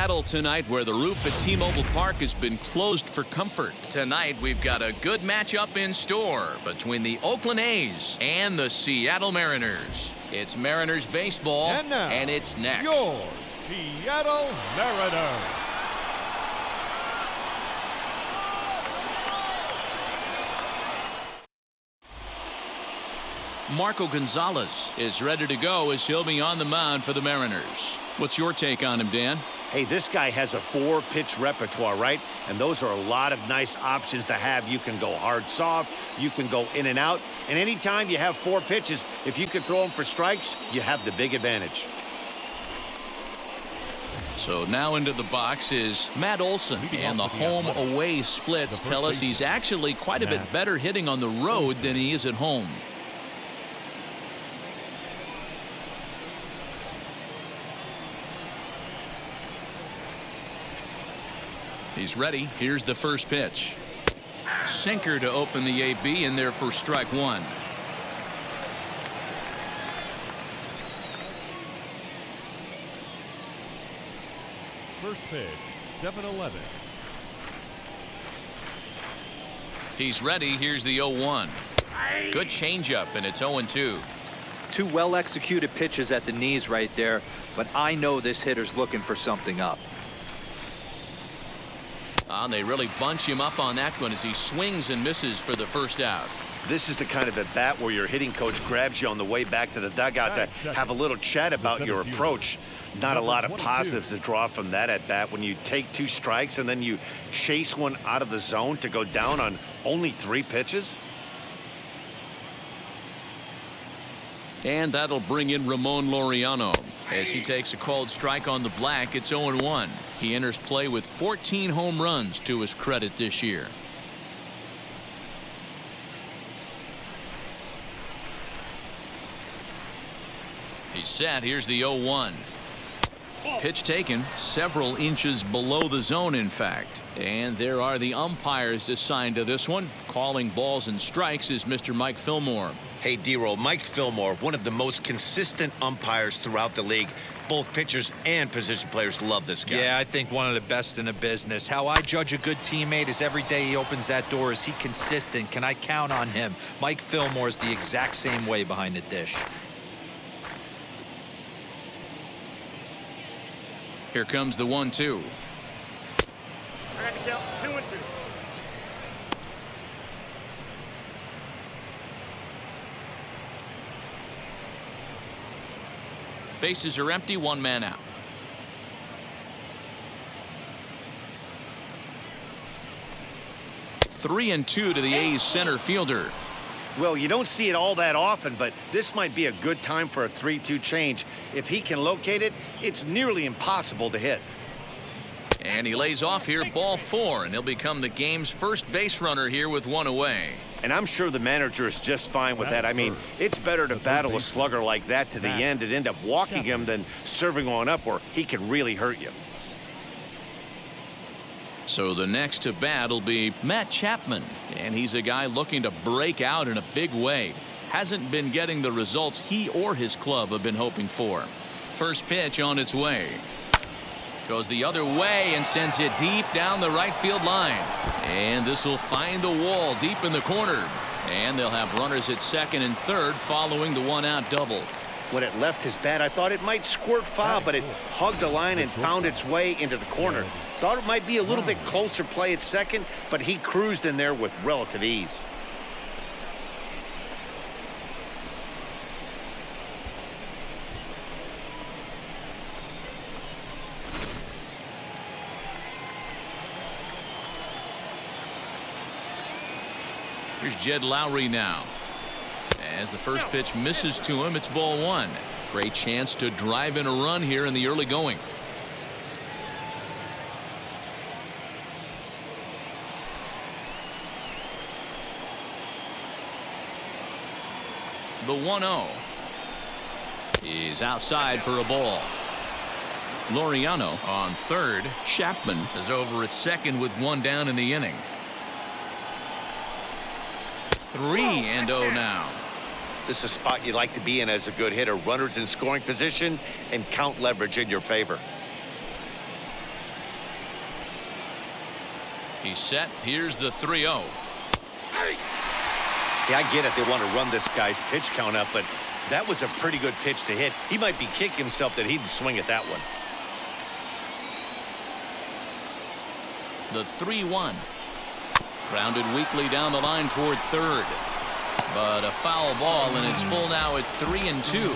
Seattle tonight, where the roof at T-Mobile Park has been closed for comfort. Tonight, we've got a good matchup in store between the Oakland A's and the Seattle Mariners. It's Mariners baseball, and it's next. Your Seattle Mariners. Marco Gonzalez is ready to go as he'll be on the mound for the Mariners. What's your take on him, Dan? Hey, this guy has a 4-pitch repertoire, right? And those are a lot of nice options to have. You can go hard, soft. You can go in and out. And anytime you have 4 pitches, if you can throw them for strikes, you have the big advantage. So now into the box is Matt Olsen, and the home-away splits tell us he's actually quite a bit better hitting on the road than he is at home. He's ready. Here's the first pitch. Sinker to open the AB, in there for strike one. First pitch, 7-11. He's ready. Here's the 0-1. Good changeup, and it's 0-2. Two well-executed pitches at the knees right there, but I know this hitter's looking for something up. They really bunch him up on that one as he swings and misses for the first out. This is the kind of at bat where your hitting coach grabs you on the way back to the dugout to have a little chat about your approach. Not a lot of positives to draw from that at bat when you take 2 strikes and then you chase one out of the zone to go down on only 3 pitches. And that'll bring in Ramon Laureano. As he takes a called strike on the black, it's 0-1. He enters play with 14 home runs to his credit this year. He's set. Here's the 0-1. Pitch taken several inches below the zone, in fact. And there are the umpires assigned to this one. Calling balls and strikes is Mr. Mike Fillmore. Hey, D-Roll, Mike Fillmore, one of the most consistent umpires throughout the league. Both pitchers and position players love this guy. Yeah, I think one of the best in the business. How I judge a good teammate is every day he opens that door. Is he consistent? Can I count on him? Mike Fillmore is the exact same way behind the dish. Here comes the 1-2. I got to count 2-2. Bases are empty, 1 man out. Three and 2 to the A's center fielder. Well, you don't see it all that often, but this might be a good time for a 3-2 change. If he can locate it, it's nearly impossible to hit. And he lays off here, ball 4, and he'll become the game's first base runner here with 1 away. And I'm sure the manager is just fine with that. I mean, it's better to battle a slugger like that to the end and end up walking him than serving on up where he can really hurt you. So the next to bat will be Matt Chapman, and he's a guy looking to break out in a big way. Hasn't been getting the results he or his club have been hoping for. First pitch on its way. Goes the other way and sends it deep down the right field line. And this will find the wall deep in the corner. And they'll have runners at second and third following the 1-out double. When it left his bat, I thought it might squirt foul, but it hugged the line and found its way into the corner. Thought it might be a little bit closer play at second, but he cruised in there with relative ease. Here's Jed Lowry now. As the first pitch misses to him, it's ball 1. Great chance to drive in a run here in the early going. The 1-0 is outside for a ball. Laureano on third. Chapman is over at second with 1 down in the inning. 3-0 now. This is a spot you like to be in as a good hitter. Runners in scoring position and count leverage in your favor. He's set. Here's the 3-0. Yeah, I get it. They want to run this guy's pitch count up, but that was a pretty good pitch to hit. He might be kicking himself that he didn't swing at that one. The 3-1. Grounded weakly down the line toward third. But a foul ball, and it's full now at 3-2.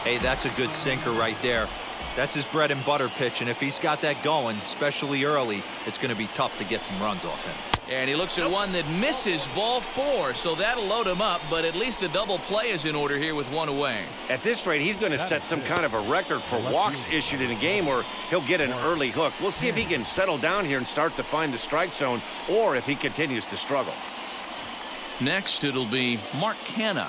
Hey, that's a good sinker right there. That's his bread and butter pitch, and if he's got that going, especially early, it's going to be tough to get some runs off him. And he looks at one that misses, ball 4, so that'll load him up, but at least the double play is in order here with one away. At this rate, he's going to set some kind of a record for walks issued in a game, or he'll get an early hook. We'll see if he can settle down here and start to find the strike zone, or if he continues to struggle. Next, it'll be Mark Canha.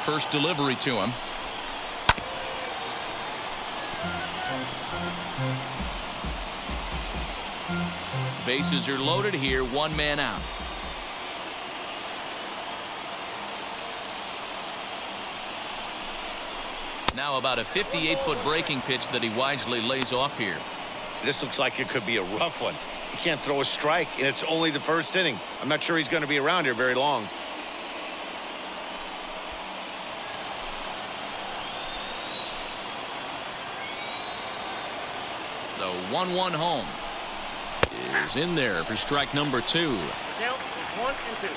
First delivery to him. Bases are loaded here, one man out. Now about a 58-foot breaking pitch that he wisely lays off here. This looks like it could be a rough one. He can't throw a strike, and it's only the first inning. I'm not sure he's going to be around here very long. The 1-1 home is in there for strike number 2. Count is 1 and 2.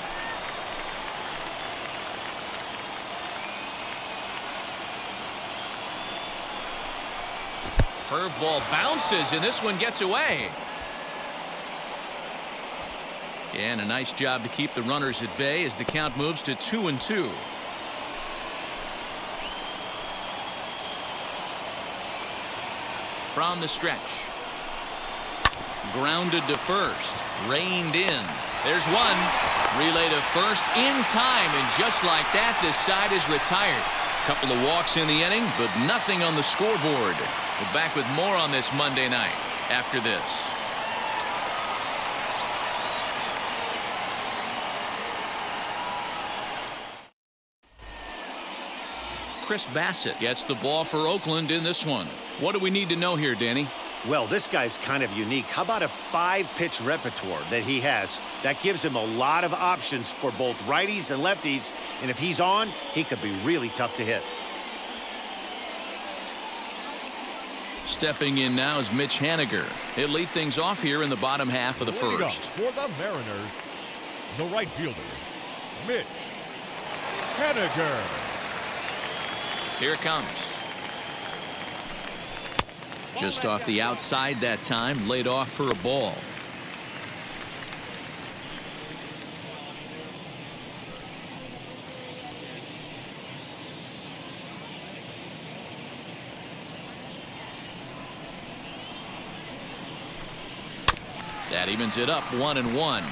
Curveball bounces, and this one gets away. And a nice job to keep the runners at bay as the count moves to 2-2. From the stretch. Grounded to first. Reined in. There's one. Relay to first in time, and just like that, this side is retired. Couple of walks in the inning, but nothing on the scoreboard. We're back with more on this Monday night after this. Chris Bassett gets the ball for Oakland in this one. What do we need to know here, Danny? Well, this guy's kind of unique. How about a 5-pitch repertoire that he has? That gives him a lot of options for both righties and lefties, and if he's on, he could be really tough to hit. Stepping in now is Mitch Haniger. He'll lead things off here in the bottom half of the first. For the Mariners, the right fielder, Mitch Haniger. Here it comes. Just off the outside that time, laid off for a ball. That evens it up 1-1.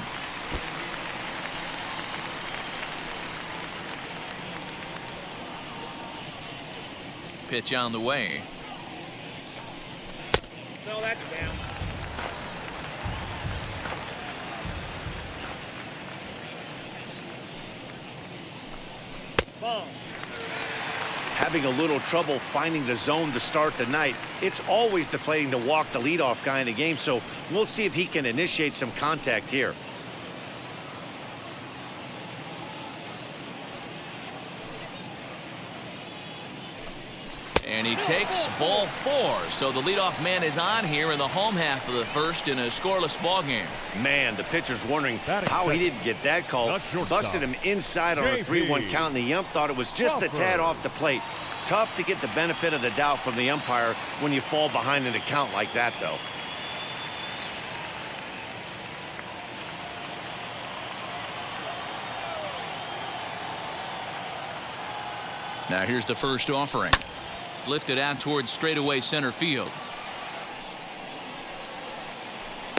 Pitch on the way. So that's down. Ball. Having a little trouble finding the zone to start the night. It's always deflating to walk the leadoff guy in a game, so we'll see if he can initiate some contact here. And he takes ball 4. So the leadoff man is on here in the home half of the first in a scoreless ball game. Man, the pitcher's wondering how he didn't get that call. Busted him inside on a 3-1 count, and the ump thought it was just a tad off the plate. Tough to get the benefit of the doubt from the umpire when you fall behind in a count like that, though. Now here's the first offering. Lifted out towards straightaway center field.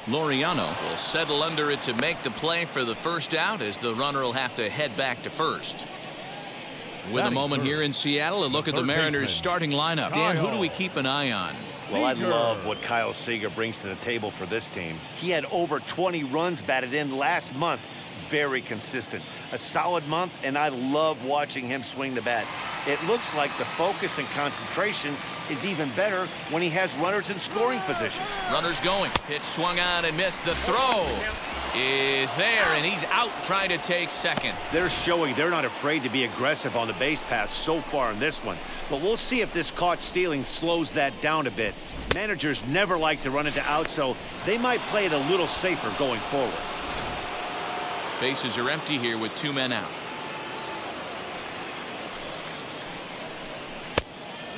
Laureano will settle under it to make the play for the first out, as the runner will have to head back to first. With a moment here in Seattle, a look at the Mariners' starting lineup. Dan, who do we keep an eye on? Well, I love what Seeger brings to the table for this team. He had over 20 runs batted in last month. very consistent. A solid month, and I love watching him swing the bat. It looks like the focus and concentration is even better when he has runners in scoring position. Runners going. Pitch swung on and missed. The throw is there, and he's out trying to take second. They're showing they're not afraid to be aggressive on the base paths so far in this one. But we'll see if this caught stealing slows that down a bit. Managers never like to run into outs, so they might play it a little safer going forward. Bases are empty here with 2 men out.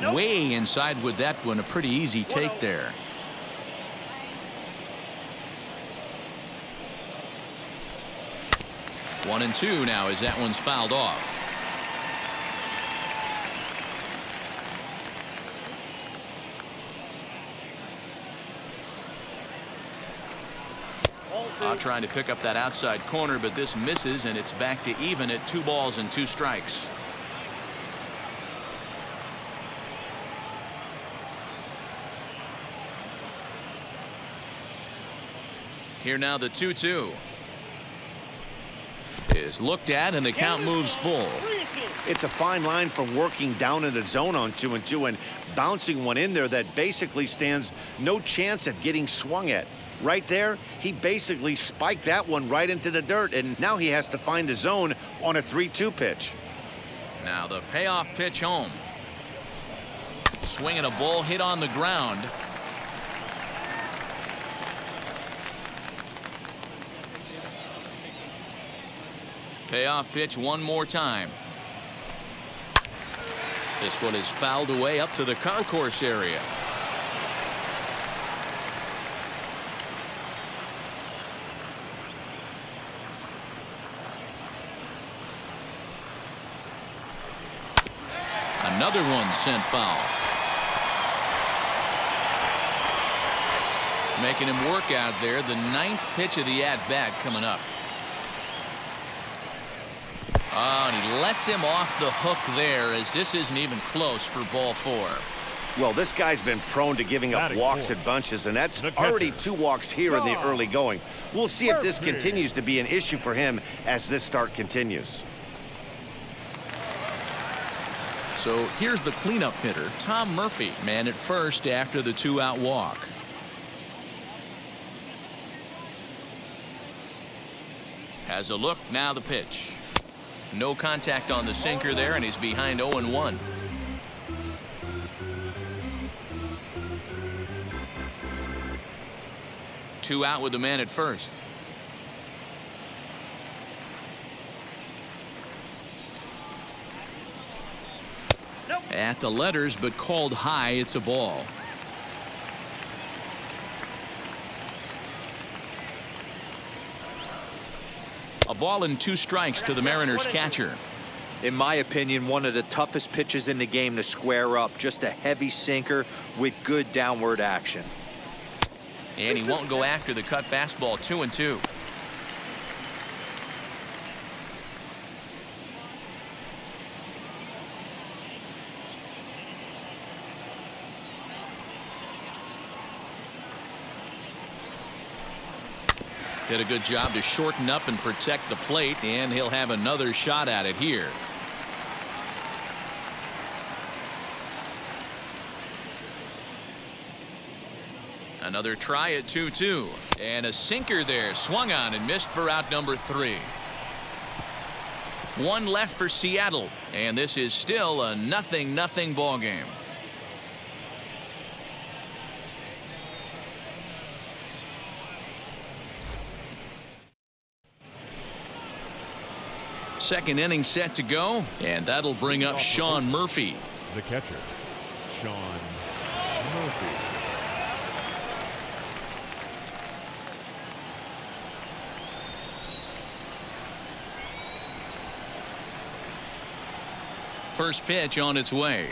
Nope. Way inside with that one. A pretty easy take there. One and two now as that one's fouled off. Trying to pick up that outside corner, but this misses, and it's back to even at 2 balls and 2 strikes. Here now the 2-2 is looked at, and the count moves full. It's a fine line from working down in the zone on 2-2 and bouncing one in there that basically stands no chance at getting swung at. Right there, he basically spiked that one right into the dirt, and now he has to find the zone on a 3-2 pitch. Now the payoff pitch home. Swinging a ball hit on the ground. Payoff pitch one more time. This one is fouled away up to the concourse area. Another one sent foul. Making him work out there. The 9th pitch of the at-bat coming up. Oh, and he lets him off the hook there, as this isn't even close for ball 4. Well, this guy's been prone to giving up walks at bunches, and that's already 2 walks here in the early going. We'll see if this continues to be an issue for him as this start continues. So here's the cleanup hitter, Tom Murphy, man at first after the 2-out walk. Has a look, now the pitch. No contact on the sinker there, and he's behind 0-1. Two out with the man at first. At the letters, but called high. It's a ball. A ball and 2 strikes to the Mariners catcher. In my opinion, one of the toughest pitches in the game to square up. Just a heavy sinker with good downward action. And he won't go after the cut fastball. 2-2. Did a good job to shorten up and protect the plate, and he'll have another shot at it here. Another try at 2-2, and a sinker there, swung on and missed for out number 3. 1 left for Seattle, and this is still a 0-0 ball game. Second inning set to go, and that'll bring up Sean Murphy. The catcher, Sean Murphy. First pitch on its way.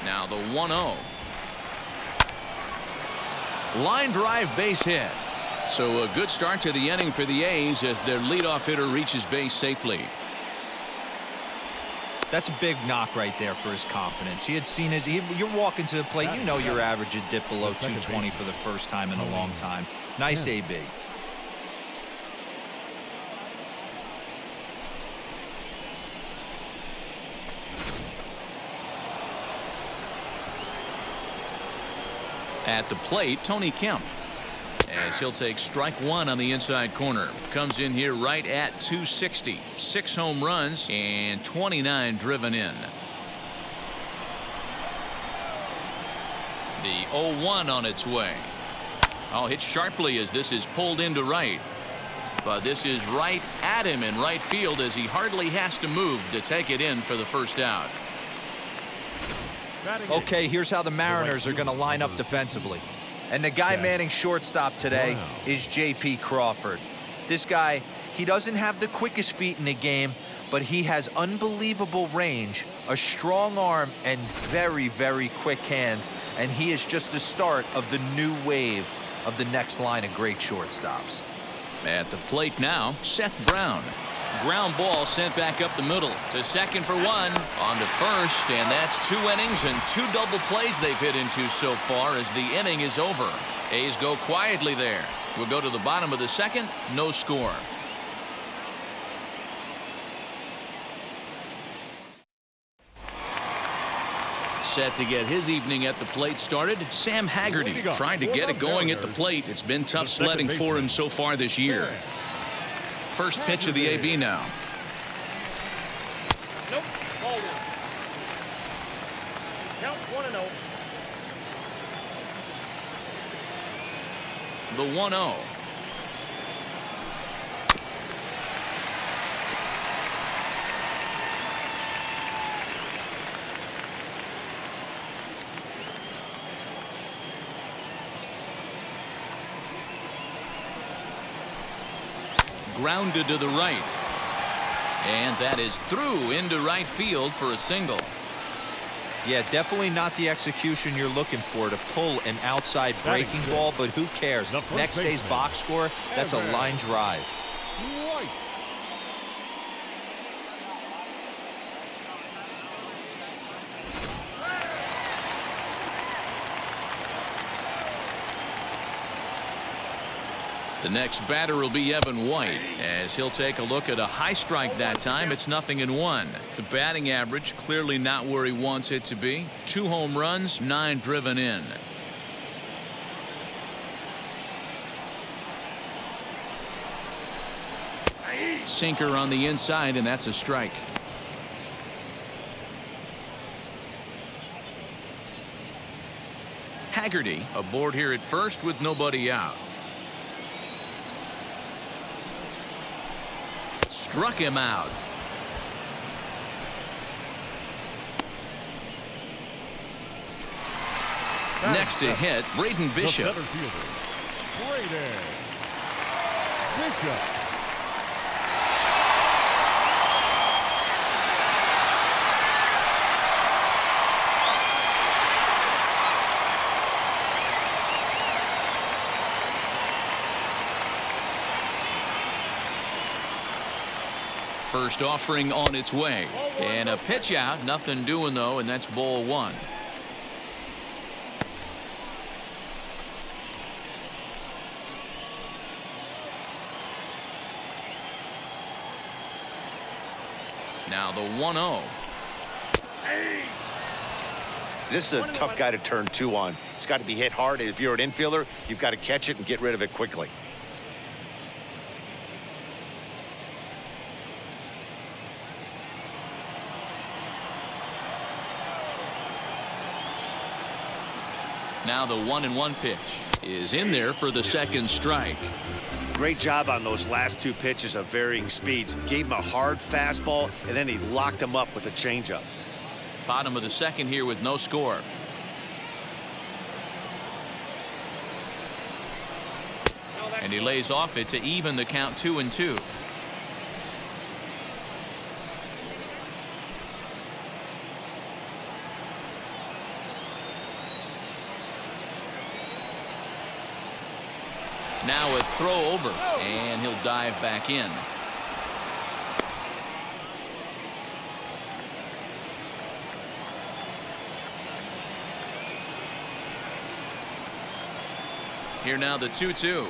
Now the 1-0. Line drive base hit. So a good start to the inning for the A's as their leadoff hitter reaches base safely. That's a big knock right there for his confidence. He had seen it. You're walking to the plate. You know your average would dip below 220 for the first time in a long time. Nice AB. At the plate, Tony Kemp, as he'll take strike one on the inside corner. Comes in here right at 260. 6 home runs and 29 driven in. The 0-1 on its way. Oh, hit sharply as this is pulled into right. But this is right at him in right field as he hardly has to move to take it in for the first out. Okay, here's how the Mariners are going to line up defensively. And the guy manning shortstop today is J.P. Crawford. This guy, he doesn't have the quickest feet in the game, but he has unbelievable range, a strong arm, and very, very quick hands. And he is just the start of the new wave of the next line of great shortstops. At the plate now, Seth Brown. Ground ball sent back up the middle to second for one. On to first, and that's 2 innings and 2 double plays they've hit into so far as the inning is over. A's go quietly there. We'll go to the bottom of the second. No score. Set to get his evening at the plate started, Sam Haggerty trying to get it going at the plate. It's been tough sledding for him so far this year. First pitch of the AB now. Nope. Ball one. Count 1-0. The 1-0. Grounded to the right. And that is through into right field for a single. Yeah, definitely not the execution you're looking for to pull an outside breaking ball, but who cares? Next day's box score, that's a line drive. Right. The next batter will be Evan White, as he'll take a look at a high strike that time. It's 0-1. The batting average clearly not where he wants it to be. 2 home runs, 9 driven in. Sinker on the inside, and that's a strike. Haggerty aboard here at first with nobody out. Struck him out. Next to hit, Braden Bishop. Brayden Bishop. First offering on its way, and a pitch out, nothing doing though, and that's ball 1. Now the 1-0. This is a tough guy to turn 2 on. It's got to be hit hard. If you're an infielder, you've got to catch it and get rid of it quickly. Now the 1-1 pitch is in there for the second strike. Great job on those last 2 pitches of varying speeds. Gave him a hard fastball, and then he locked him up with a changeup. Bottom of the second here with no score. And he lays off it to even the count 2-2. Now a throw over, and he'll dive back in. Here now the 2-2.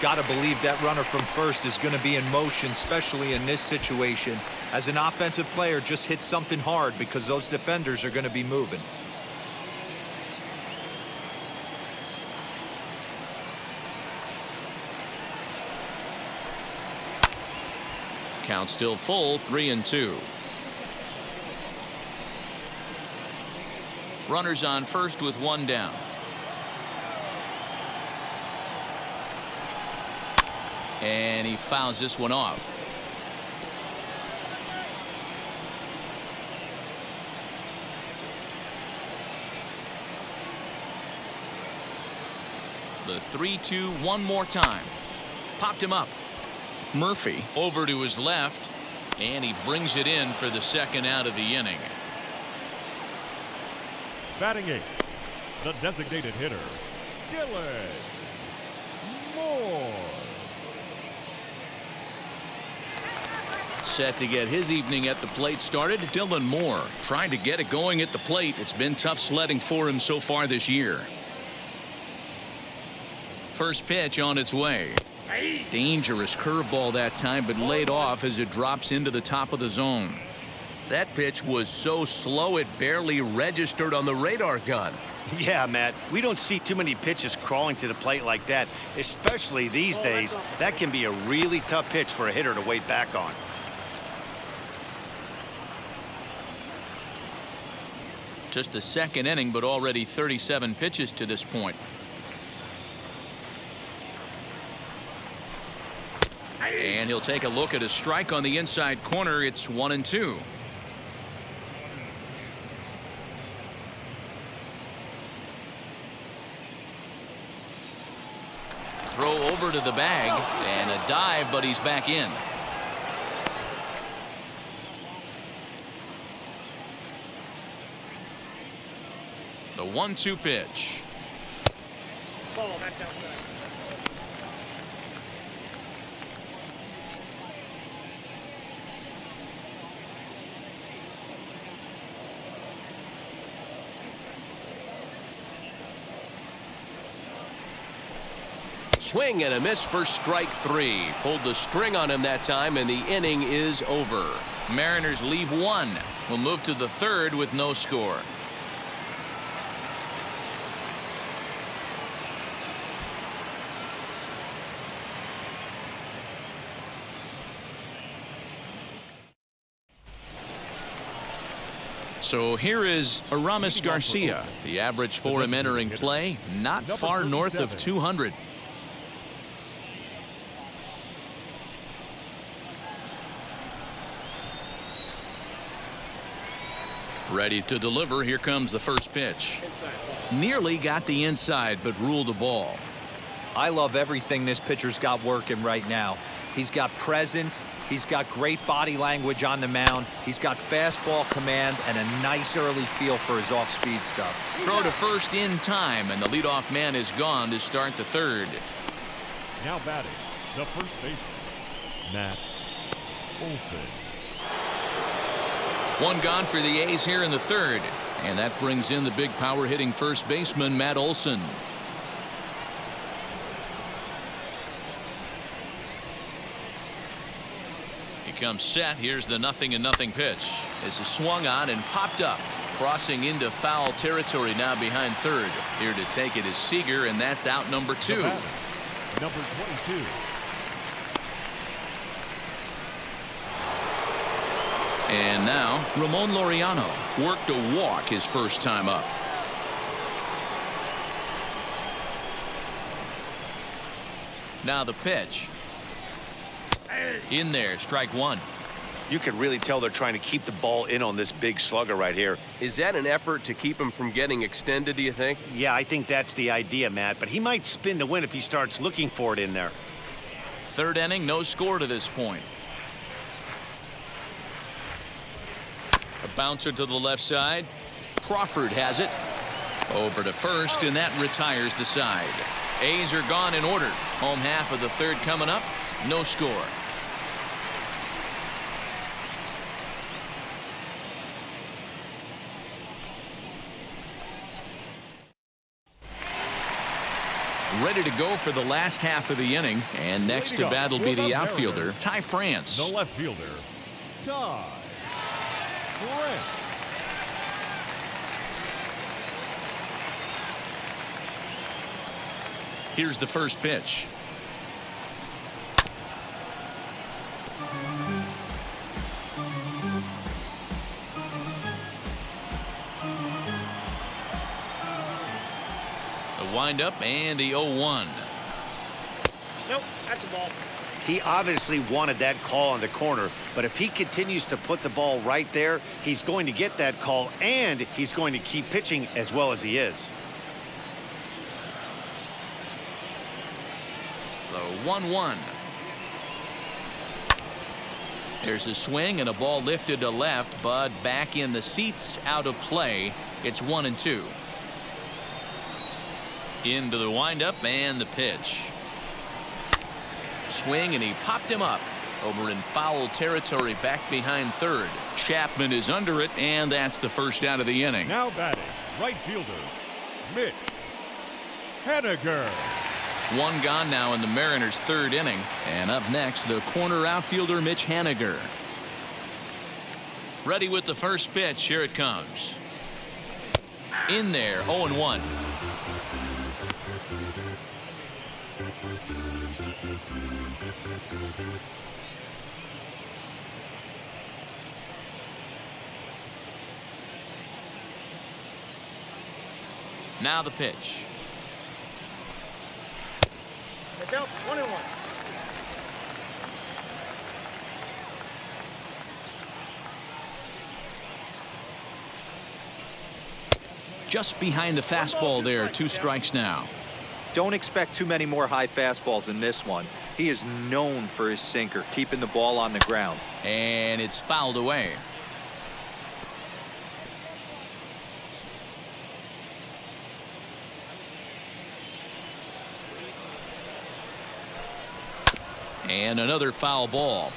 Got to believe that runner from first is going to be in motion, especially in this situation. As an offensive player, just hit something hard because those defenders are going to be moving. Count still full, 3-2. Runners on first with one down. And he fouls this one off. The 3-2 one more time. Popped him up. Murphy over to his left, and he brings it in for the second out of the inning. Batting eighth, the designated hitter, Dylan Moore. Set to get his evening at the plate started, Dylan Moore trying to get it going at the plate. It's been tough sledding for him so far this year. First pitch on its way. Dangerous curveball that time, but laid off as it drops into the top of the zone. That pitch was so slow it barely registered on the radar gun. Yeah, Matt, we don't see too many pitches crawling to the plate like that, especially these days. That can be a really tough pitch for a hitter to wait back on. Just the second inning, but already 37 pitches to this point. And he'll take a look at a strike on the inside corner. It's 1-2. Throw over to the bag and a dive, but he's back in. The 1-2 pitch. Ball back outside. Swing and a miss for strike three. Pulled the string on him that time, and the inning is over. Mariners leave one. We'll move to the third with no score. So here is Aramis Garcia. The average for him entering play, not far north of 200. Ready to deliver. Here comes the first pitch. Nearly got the inside, but ruled the ball. I love everything this pitcher's got working right now. He's got presence. He's got great body language on the mound. He's got fastball command and a nice early feel for his off-speed stuff. Throw to first in time, and the leadoff man is gone to start the third. Now batting, the first baseman, Matt Olsen. One gone for the A's here in the third, and that brings in the big power hitting first baseman Matt Olson. He comes set. Here's the 0-0 pitch. This is swung on and popped up, crossing into foul territory now behind third. Here to take it is Seeger, and that's out number 2. Number 22. And now Ramon Laureano worked a walk his first time up. Now the pitch. In there, strike one. You can really tell they're trying to keep the ball in on this big slugger right here. Is that an effort to keep him from getting extended, do you think? Yeah, I think that's the idea, Matt, but he might spin the win if he starts looking for it in there. Third inning, no score to this point. A bouncer to the left side. Crawford has it. Over to first, and that retires the side. A's are gone in order. Home half of the third coming up. No score. Ready to go for the last half of the inning. And next to bat will be the outfielder, Ty France. The left fielder, Ty France. Here's the first pitch. The windup and the 0-1. Nope, that's a ball. He obviously wanted that call on the corner, but if he continues to put the ball right there, he's going to get that call, and he's going to keep pitching as well as he is. The 1-1. There's a swing and a ball lifted to left, but back in the seats, out of play. It's 1-2. Into the windup and the pitch. Swing, and he popped him up over in foul territory back behind third. Chapman is under it, and that's the first out of the inning. Now batting, right fielder, Mitch Haniger. One gone now in the Mariners' third inning. And up next, the corner outfielder, Mitch Haniger. Ready with the first pitch. Here it comes. In there, 0-1. Now the pitch. Look out, 1-1. Just behind the fastball there. 2 strikes now. Don't expect too many more high fastballs in this one. He is known for his sinker, keeping the ball on the ground. And it's fouled away. And another foul ball.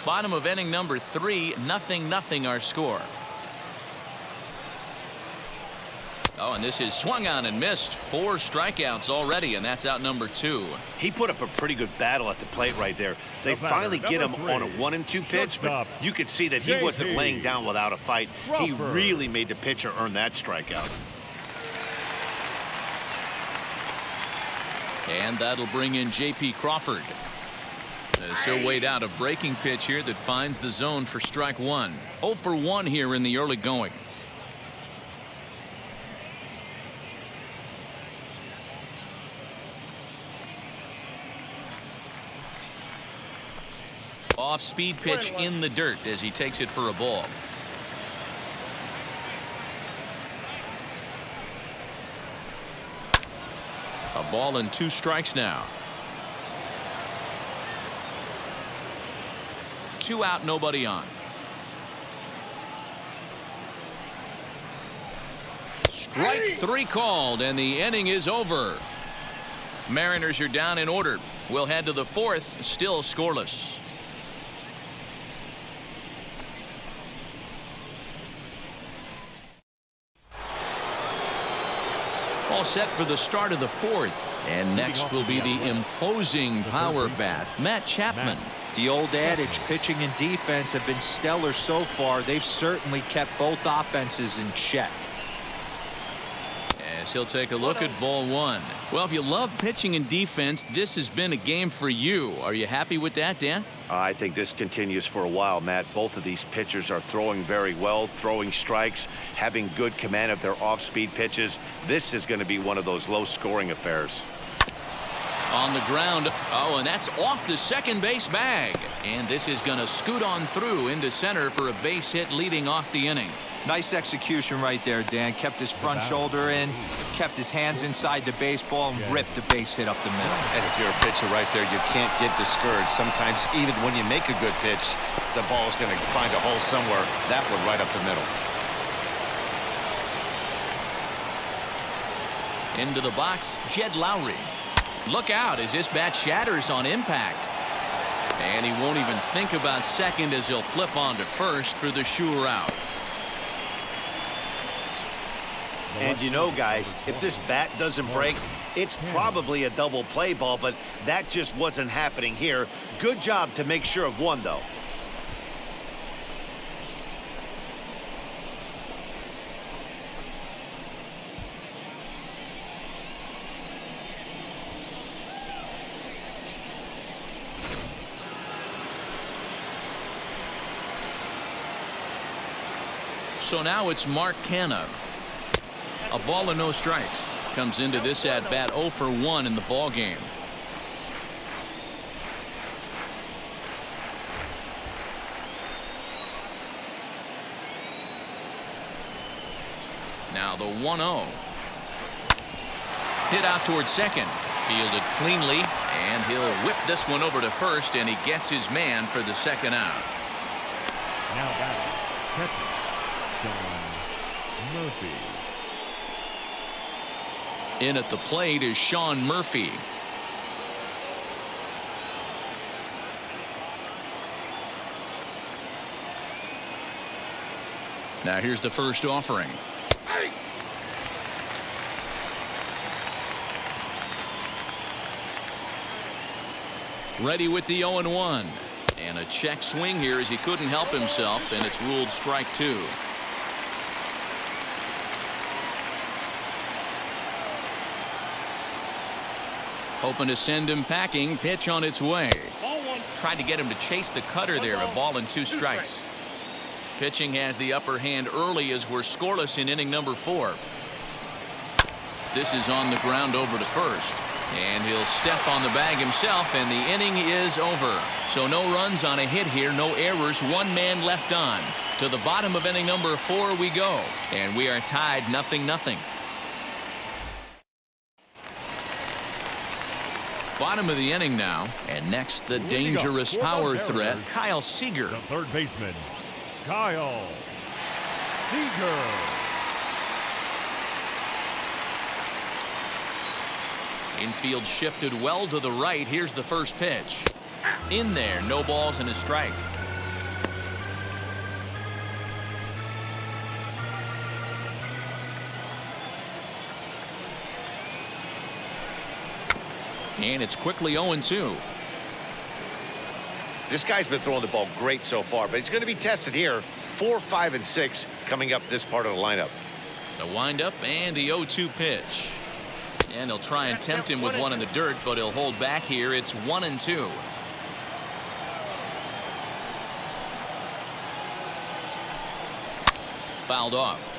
Bottom of inning number 3, 0-0 our score. Oh, and this is swung on and missed. 4 strikeouts already, and that's out number 2. He put up a pretty good battle at the plate right there. They finally get him on a 1-2 pitch, but you could see that he wasn't laying down without a fight. He really made the pitcher earn that strikeout. And that'll bring in J.P. Crawford. As he'll wait out a breaking pitch here that finds the zone for strike 1. 0 for 1 here in the early going. Off-speed pitch in the dirt as he takes it for a ball. A ball and 2 strikes now. 2 out, nobody on. Strike 3 called, and the inning is over. Mariners are down in order. We'll head to the 4th, still scoreless. All set for the start of the 4th. And next will be the imposing power bat, Matt Chapman. The old adage, pitching and defense have been stellar so far. They've certainly kept both offenses in check. As he'll take a look at ball 1. Well, if you love pitching and defense, this has been a game for you. Are you happy with that, Dan? I think this continues for a while, Matt. Both of these pitchers are throwing very well, throwing strikes, having good command of their off-speed pitches. This is going to be one of those low-scoring affairs. On the ground. Oh, and that's off the second base bag. And this is going to scoot on through into center for a base hit leading off the inning. Nice execution right there, Dan. Kept his front shoulder in, kept his hands inside the baseball, and ripped the base hit up the middle. And if you're a pitcher right there, you can't get discouraged. Sometimes even when you make a good pitch, the ball's going to find a hole somewhere. That one right up the middle. Into the box, Jed Lowry. Look out as this bat shatters on impact. And he won't even think about second as he'll flip on to first for the sure out. And you know, guys, if this bat doesn't break, it's probably a double play ball, but that just wasn't happening here. Good job to make sure of one, though. So now it's Mark Canha. A ball and no strikes. Comes into this at bat 0 for 1 in the ball game. Now the 1-0. Hit out towards second. Fielded cleanly, and he'll whip this one over to first, and he gets his man for the second out. Now batting, catcher, Sean Murphy. In at the plate is Sean Murphy. Now here's the first offering. Ready with the 0-1. And a check swing here as he couldn't help himself, and it's ruled strike 2. Hoping to send him packing. Pitch on its way. Tried to get him to chase the cutter there. A ball and 2 strikes. Pitching has the upper hand early as we're scoreless in inning number 4. This is on the ground over to first. And he'll step on the bag himself, and the inning is over. So no runs on a hit here, no errors, 1 man left on. To the bottom of inning number 4 we go. And we are tied 0-0. Bottom of the inning now, and next the dangerous power threat, Kyle Seeger. The third baseman, Kyle Seeger. Infield shifted well to the right. Here's the first pitch. In there, no balls and a strike. And it's quickly 0-2. This guy's been throwing the ball great so far, but he's going to be tested here. 4, 5, and 6 coming up this part of the lineup. The windup and the 0-2 pitch. And he'll try and tempt him with one in the dirt, but he'll hold back here. It's 1-2. Fouled off.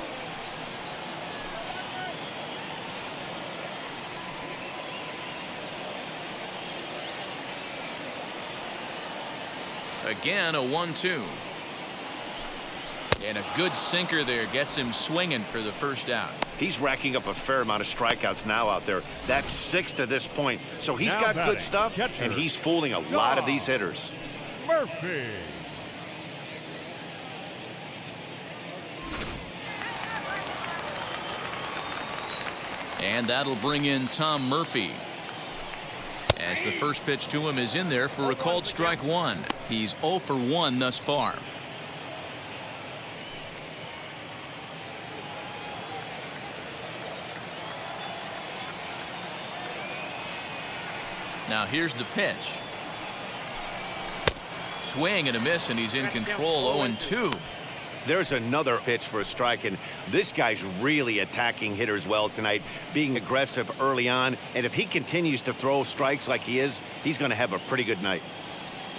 Again, a 1-2. And a good sinker there gets him swinging for the first out. He's racking up a fair amount of strikeouts now out there. That's 6 to this point. So he's got good stuff, and he's fooling a lot of these hitters. Murphy. And that'll bring in Tom Murphy. As the first pitch to him is in there for a called strike 1. He's 0 for 1 thus far. Now here's the pitch. Swing and a miss, and he's in control. 0-2. There's another pitch for a strike, and this guy's really attacking hitters well tonight, being aggressive early on. And if he continues to throw strikes like he is, he's going to have a pretty good night.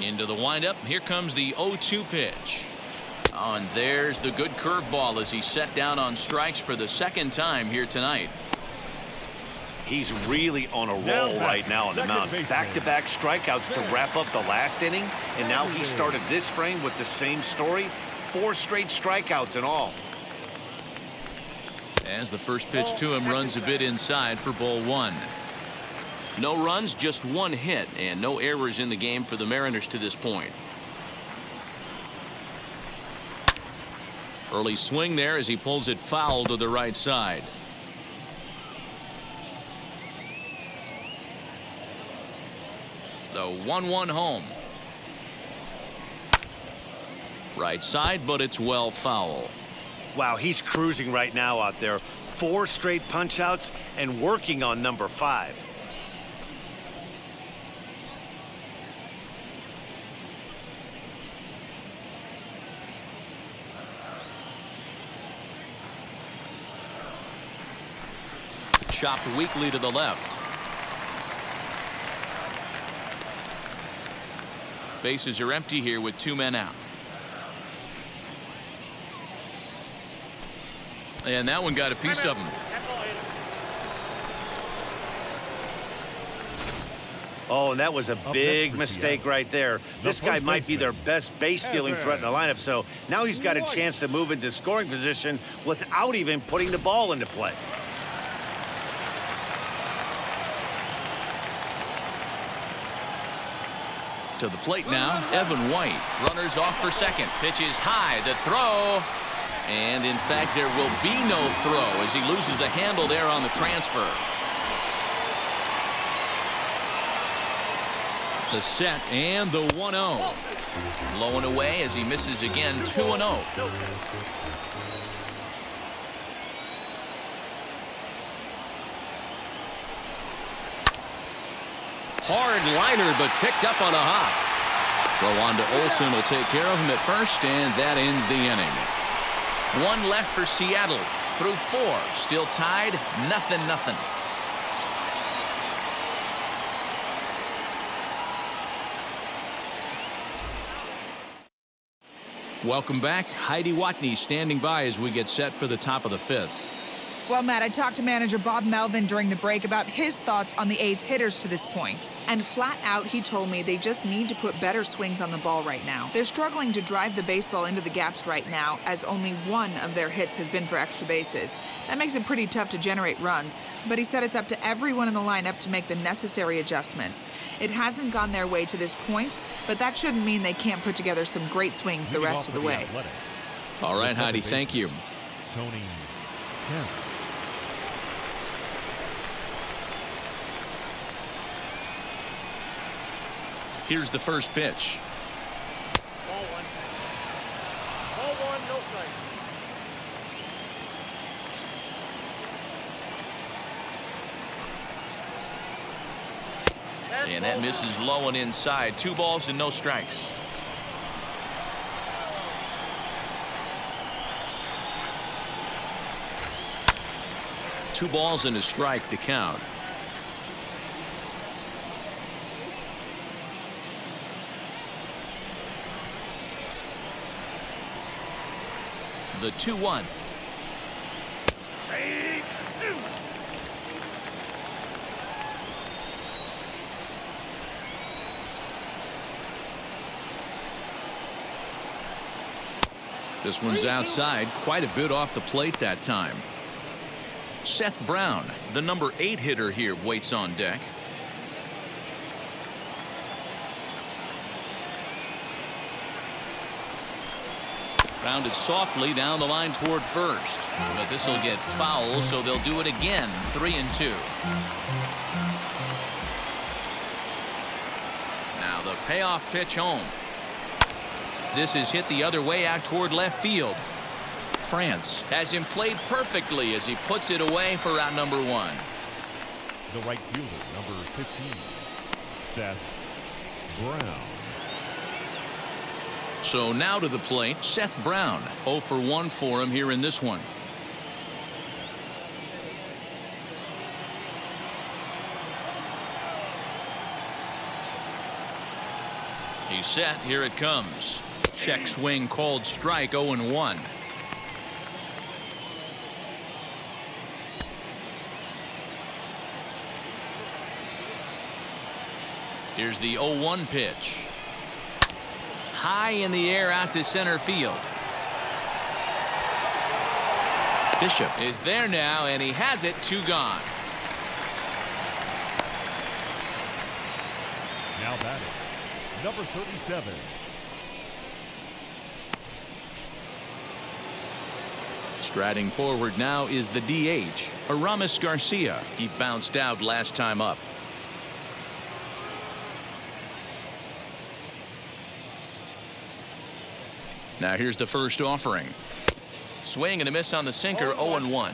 Into the windup. Here comes the 0-2 pitch. Oh, and there's the good curveball as he's set down on strikes for the second time here tonight. He's really on a roll right now on the mound. Back-to-back strikeouts to wrap up the last inning, and now he started this frame with the same story. 4 straight strikeouts in all. As the first pitch to him runs a bit inside for ball 1. No runs, just 1 hit, and no errors in the game for the Mariners to this point. Early swing there as he pulls it foul to the right side. The 1-1 home. Right side, but it's well foul. Wow, he's cruising right now out there. 4 straight punch-outs and working on number 5. Chopped weakly to the left. Bases are empty here with 2 men out. And that one got a piece of him. Oh, and that was a big mistake right there. This guy might be their best base stealing threat in the lineup, so now he's got a chance to move into scoring position without even putting the ball into play. To the plate now, Evan White. Runners off for second. Pitch is high. The throw. And in fact, there will be no throw as he loses the handle there on the transfer. The set and the 1-0. Low and away as he misses again. 2-0. Hard liner, but picked up on a hop. Throw on to Olsen will take care of him at first, and that ends the inning. 1 left for Seattle through 4. Still tied, 0-0. Welcome back. Heidi Watney standing by as we get set for the top of the 5th. Well, Matt, I talked to manager Bob Melvin during the break about his thoughts on the A's hitters to this point. And flat out, he told me they just need to put better swings on the ball right now. They're struggling to drive the baseball into the gaps right now, as only 1 of their hits has been for extra bases. That makes it pretty tough to generate runs, but he said it's up to everyone in the lineup to make the necessary adjustments. It hasn't gone their way to this point, but that shouldn't mean they can't put together some great swings the rest of the way. All right, Heidi, thank you. Tony Kemp. Here's the first pitch. Ball 1. Ball 1, no strike. And that misses low and inside. 2 balls and no strikes. Two balls and a strike to count. The 2-1. This one's outside, quite a bit off the plate that time. Seth Brown, the number 8 hitter here, waits on deck. Rounded softly down the line toward first, but this will get foul, so they'll do it again. 3-2. Now the payoff pitch home. This is hit the other way out toward left field. France has him played perfectly as he puts it away for out number 1. The right fielder, number 15, Seth Brown. So now to the plate, Seth Brown. 0 for 1 for him here in this one. He's set. Here it comes. Check swing called strike. 0-1. Here's the 0-1 pitch. High in the air out to center field. Bishop is there now, and he has it. 2 gone. Now batting, number 37. Striding forward now is the DH, Aramis Garcia. He bounced out last time up. Now here's the first offering. Swing and a miss on the sinker. 0-1.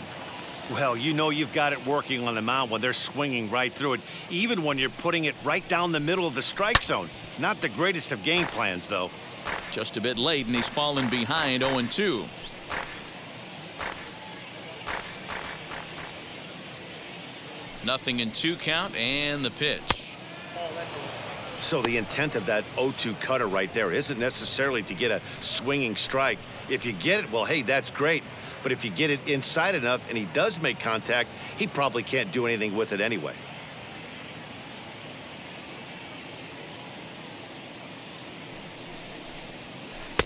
Well, you know you've got it working on the mound when they're swinging right through it, even when you're putting it right down the middle of the strike zone. Not the greatest of game plans, though. Just a bit late, and he's fallen behind 0-2. Nothing in 2 count, and the pitch. So the intent of that 0-2 cutter right there isn't necessarily to get a swinging strike. If you get it, well, hey, that's great. But if you get it inside enough and he does make contact, he probably can't do anything with it anyway.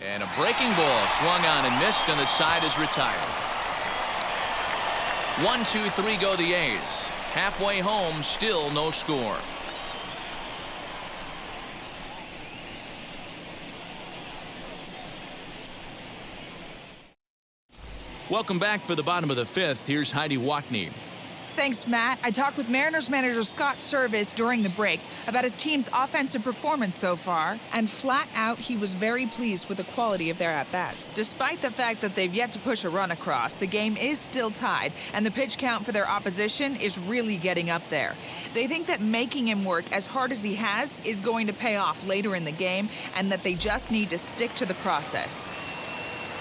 And a breaking ball swung on and missed, and the side is retired. 1-2-3 go the A's. Halfway home, still no score. Welcome back for the bottom of the 5th. Here's Heidi Watney. Thanks, Matt. I talked with Mariners manager Scott Service during the break about his team's offensive performance so far, and flat out, he was very pleased with the quality of their at-bats. Despite the fact that they've yet to push a run across, the game is still tied, and the pitch count for their opposition is really getting up there. They think that making him work as hard as he has is going to pay off later in the game, and that they just need to stick to the process.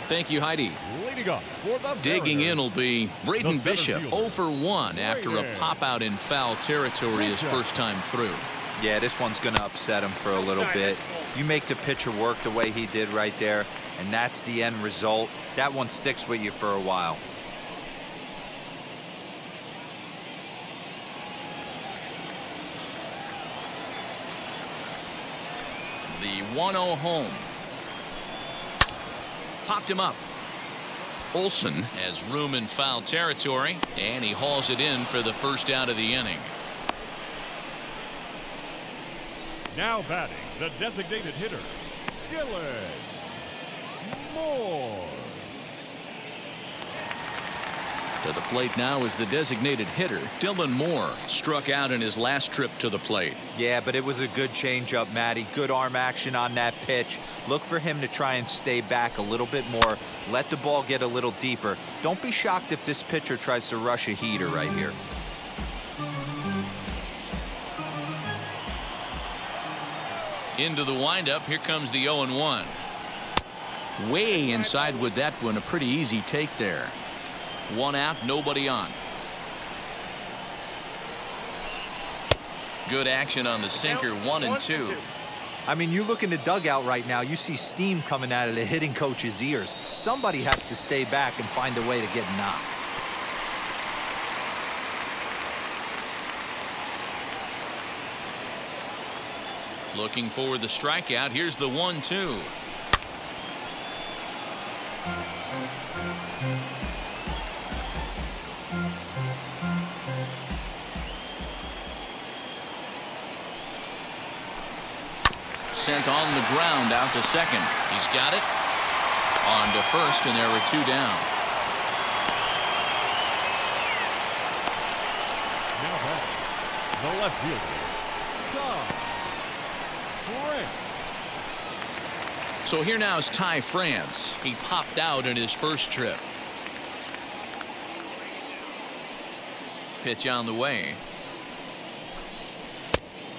Thank you, Heidi. Leading up for the Digging in will be Braden the Bishop, center 0 for 1 after a pop-out in foul territory his first time through. Yeah, this one's going to upset him for a little bit. You make the pitcher work the way he did right there, and that's the end result. That one sticks with you for a while. The 1-0 home. Popped him up. Olson has room in foul territory, and he hauls it in for the first out of the inning. Now batting, the designated hitter, Dylan Moore. To the plate now is the designated hitter, Dylan Moore. Struck out in his last trip to the plate. Yeah, but it was a good changeup, Matty. Good arm action on that pitch. Look for him to try and stay back a little bit more. Let the ball get a little deeper. Don't be shocked if this pitcher tries to rush a heater right here. Into the windup. Here comes the 0-1. Way inside with that one. A pretty easy take there. 1 out, nobody on. Good action on the sinker, 1-2. I mean, you look in the dugout right now, you see steam coming out of the hitting coach's ears. Somebody has to stay back and find a way to get knocked. Looking for the strikeout. Here's the 1-2. Sent on the ground out to second. He's got it. On to first, and there are 2 down. Now batting, the left fielder, Ty France. So here now is Ty France. He popped out in his first trip. Pitch on the way.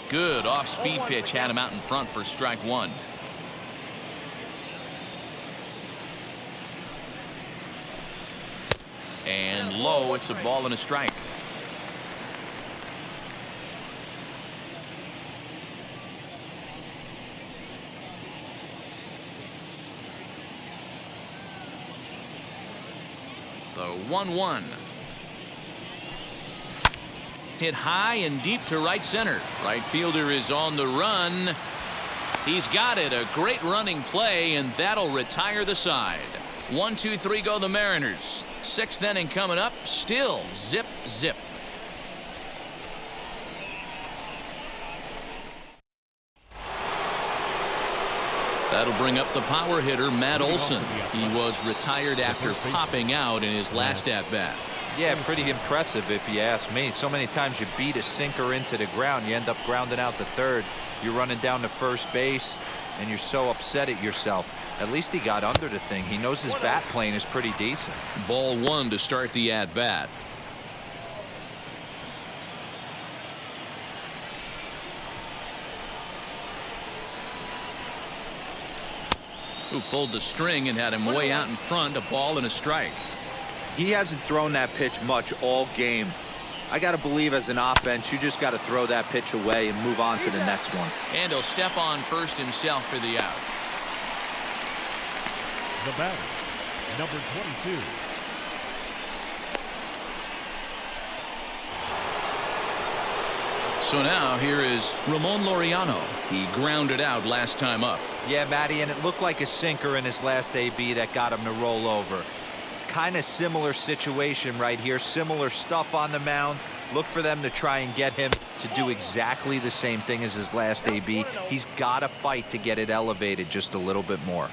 Good off-speed pitch, had him out in front for strike 1. And low, it's a ball and a strike. The 1-1. Hit high and deep to right center. Right fielder is on the run. He's got it. A great running play, and that'll retire the side. 1-2-3 go the Mariners. 6th inning coming up. Still zip, zip. That'll bring up the power hitter, Matt Olson. He was retired after popping out in his last at-bat. Yeah, pretty impressive if you ask me. So many times you beat a sinker into the ground, you end up grounding out to third. You're running down to first base, and you're so upset at yourself. At least he got under the thing. He knows his bat plane is pretty decent. Ball 1 to start the at-bat. who pulled the string and had him way out in front, a ball and a strike. He hasn't thrown that pitch much all game. I got to believe as an offense, you just got to throw that pitch away and move on to the next one. And he'll step on first himself for the out. The batter, number 22. So now here is Ramon Laureano. He grounded out last time up. Yeah, Matty, and it looked like a sinker in his last AB that got him to roll over. Kind of similar situation right here. Similar stuff on the mound. Look for them to try and get him to do exactly the same thing as his last AB. He's got to fight to get it elevated just a little bit more.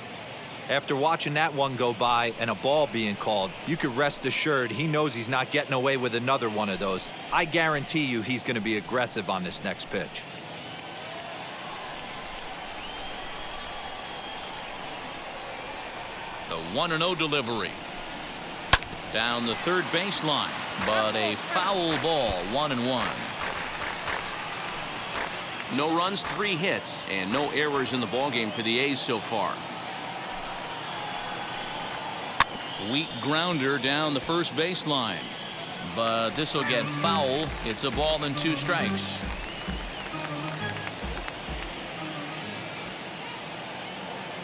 After watching that one go by and a ball being called, you could rest assured he knows he's not getting away with another one of those. I guarantee you he's going to be aggressive on this next pitch. The 1-0 delivery. Down the third baseline, but a foul ball, 1-1. No runs, 3 hits, and no errors in the ballgame for the A's so far. Weak grounder down the first baseline, but this will get foul. It's a ball and 2 strikes.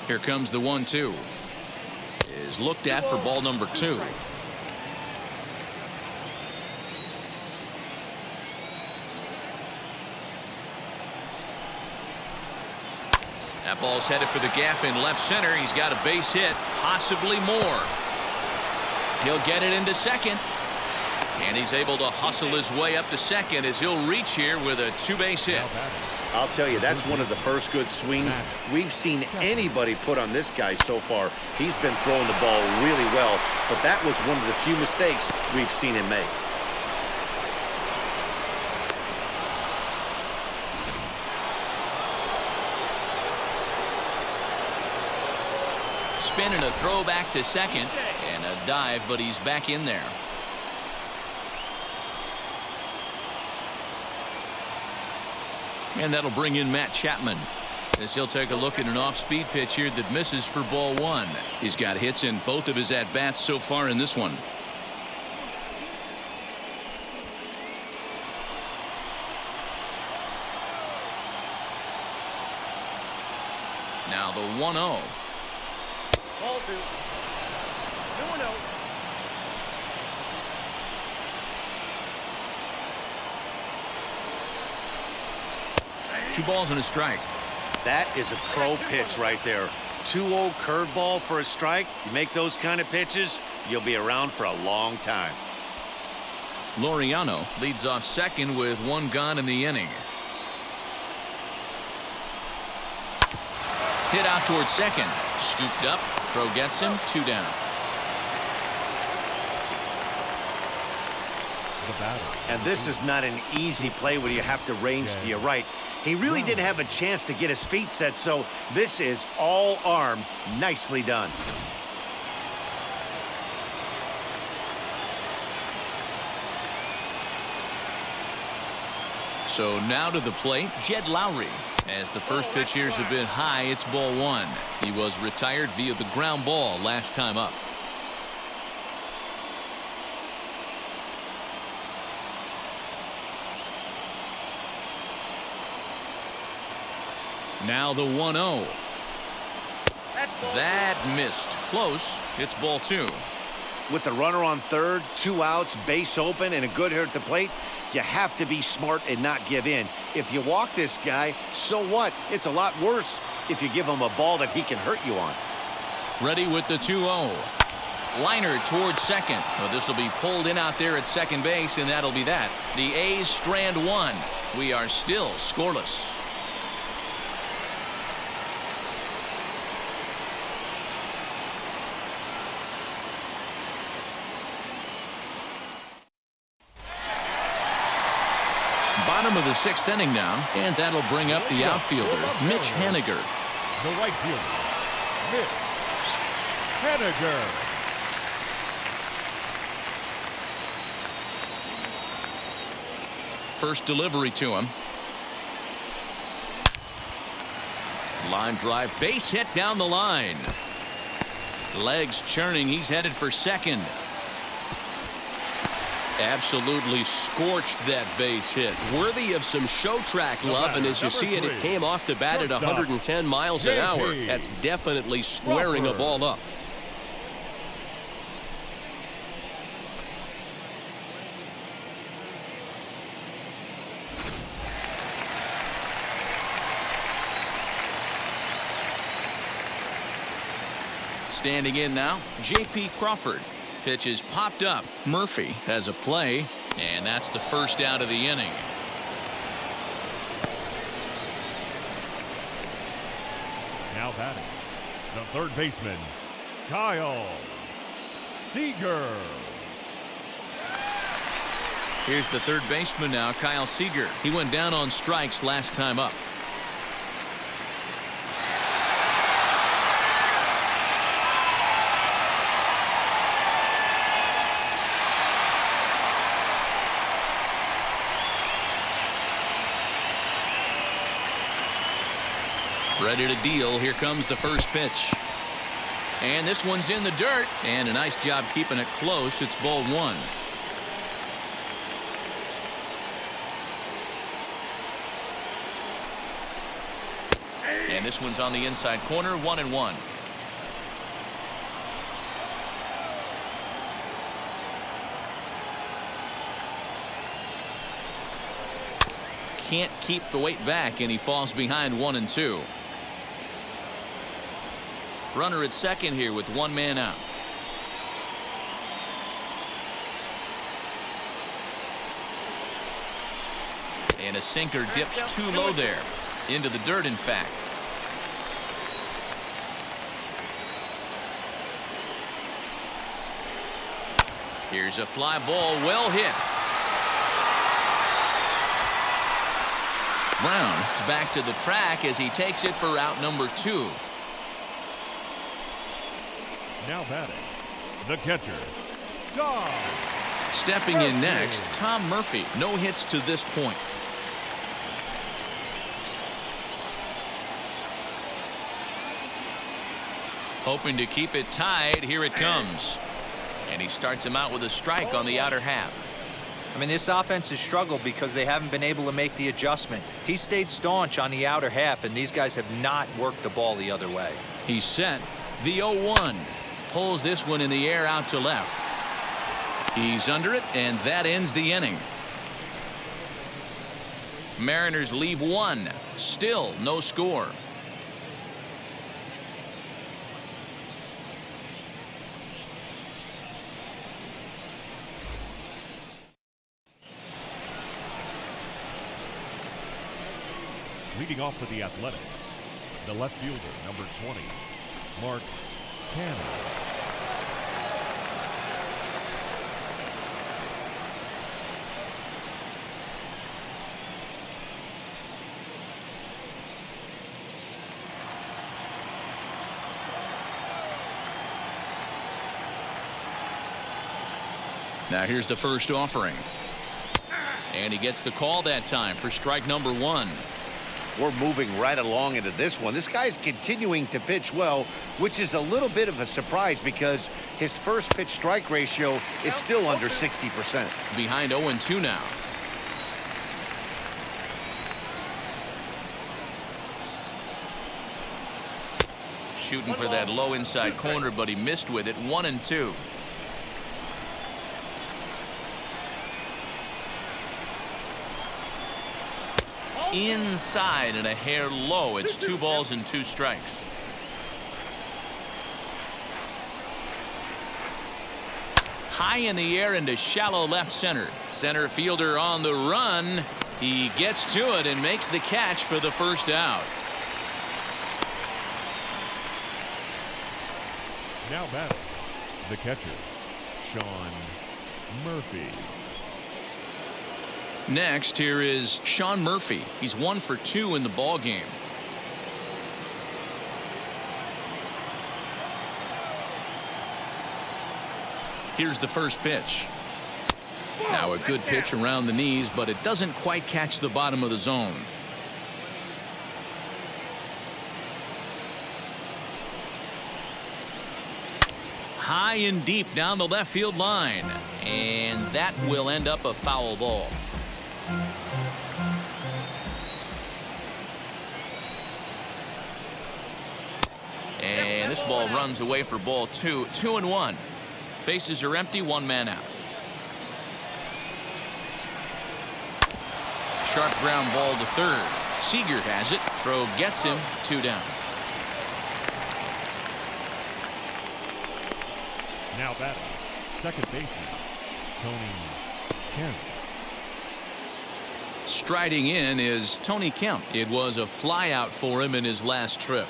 Here comes the 1-2. Is looked at for ball number 2. That ball's headed for the gap in left center. He's got a base hit, possibly more. He'll get it into second. And he's able to hustle his way up to second as he'll reach here with a 2-base hit. I'll tell you, that's one of the first good swings we've seen anybody put on this guy so far. He's been throwing the ball really well, but that was one of the few mistakes we've seen him make. Spin and a throw back to second, and a dive, but he's back in there. And that'll bring in Matt Chapman, as he'll take a look at an off-speed pitch here that misses for ball 1. He's got hits in both of his at-bats so far in this one. Now the 1-0. Ball 2. 2-0. 2 balls and a strike. That is a pro pitch right there. 2-0 curveball for a strike. You make those kind of pitches, you'll be around for a long time. Laureano leads off second with 1 gone in the inning. Hit out towards second. Scooped up. Throw gets him. 2 down. And this is not an easy play when you have to range to your right. He really didn't have a chance to get his feet set, so this is all arm. Nicely done. So now to the plate, Jed Lowry. As the first pitch here's a bit high, it's ball 1. He was retired via the ground ball last time up. Now the 1-0. That missed. Close. It's ball 2. With the runner on third, 2 outs, base open, and a good hitter at the plate, you have to be smart and not give in. If you walk this guy, so what? It's a lot worse if you give him a ball that he can hurt you on. Ready with the 2-0. Liner towards second. Well, this will be pulled in out there at second base, and that'll be that. The A's strand 1. We are still scoreless. Bottom of the 6th inning now, and that'll bring up the outfielder, Mitch Haniger. The right fielder, Mitch Henniger. First delivery to him. Line drive, base hit down the line. Legs churning, he's headed for second. Absolutely scorched that base hit. Worthy of some show track love, and as you see it, it came off the bat at 110 miles an hour. That's definitely squaring a ball up. Standing in now, J.P. Crawford. Pitch is popped up. Murphy has a play, and that's the first out of the inning. Now batting, the third baseman, Kyle Seeger. Here's the third baseman now, Kyle Seeger. He went down on strikes last time up. Ready to deal. Here comes the first pitch. And this one's in the dirt. And a nice job keeping it close. It's ball one. And this one's on the inside corner. 1-1. Can't keep the weight back, and he falls behind 1-2. Runner at second here with one man out. And a sinker dips too low there. Into the dirt, in fact. Here's a fly ball, well hit. Brown is back to the track as he takes it for out number 2. Now batting, the catcher, Tom. Stepping in next, Tom Murphy. No hits to this point. Hoping to keep it tied. Here it comes. And he starts him out with a strike on the outer half. I mean, this offense has struggled because they haven't been able to make the adjustment. He stayed staunch on the outer half, and these guys have not worked the ball the other way. He's set. The 0-1. Pulls this one in the air out to left. He's under it, and that ends the inning. Mariners leave one. Still no score. Leading off for the Athletics, the left fielder, number 20, Mark Cannon. Now here's the first offering. And he gets the call that time for strike number 1. We're moving right along into this one. This guy's continuing to pitch well, which is a little bit of a surprise because his first pitch strike ratio is still under 60%. Behind 0-2 now. Shooting for that low inside corner, but he missed with it. 1-2. Inside and a hair low. It's 2 balls and 2 strikes. High in the air into shallow left center. Center fielder on the run. He gets to it and makes the catch for the first out. Now batting, the catcher, Sean Murphy. Next, here is Sean Murphy. He's 1 for 2 in the ball game. Here's the first pitch. Now a good pitch around the knees, but it doesn't quite catch the bottom of the zone. high and deep down the left field line. And that will end up a foul ball. And this ball runs away for ball 2. 2-1. Bases are empty, 1 man out. Sharp ground ball to third. Seeger has it. Throw gets him. 2 down. Now batting, second baseman, Tony Kemp. Striding in is Tony Kemp. It was a flyout for him in his last trip.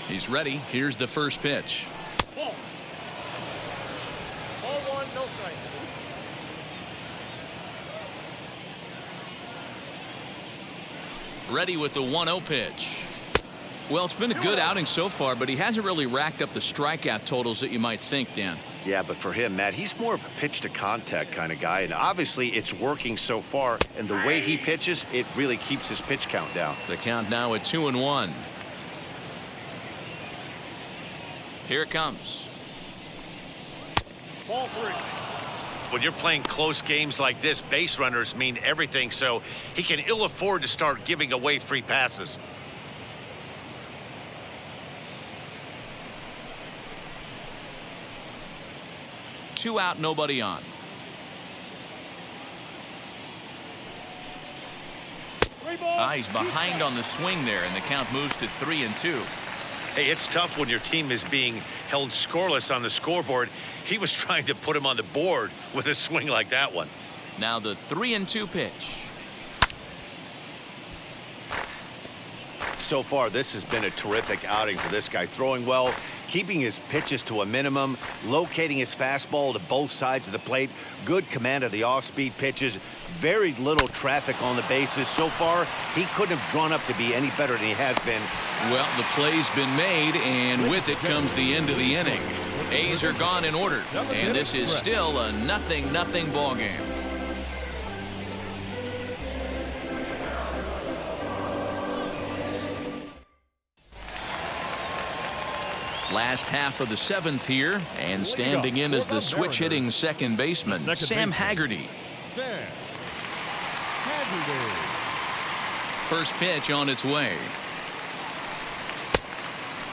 He's ready. Here's the first pitch. Ball. Ball 1, no strike. Ready with the 1-0 pitch. Well, it's been a good outing so far, but he hasn't really racked up the strikeout totals that you might think, Dan. Yeah, but for him, Matt, he's more of a pitch to contact kind of guy, and obviously it's working so far, and the way he pitches, it really keeps his pitch count down. The count now at 2-1. Here it comes. Ball 3. When you're playing close games like this, base runners mean everything, so he can ill afford to start giving away free passes. Two out, nobody on. He's behind on the swing there, and the count moves to 3-2. Hey, it's tough when your team is being held scoreless on the scoreboard. He was trying to put him on the board with a swing like that one. Now the 3-2 pitch. So far, this has been a terrific outing for this guy. Throwing well, keeping his pitches to a minimum, locating his fastball to both sides of the plate, good command of the off-speed pitches, very little traffic on the bases. So far, he couldn't have drawn up to be any better than he has been. Well, the play's been made, and with it comes the end of the inning. A's are gone in order, and this is still a 0-0 ball game. Last half of the 7th here, and standing in as the switch-hitting second baseman, Sam Haggerty. Sam Haggerty. First pitch on its way.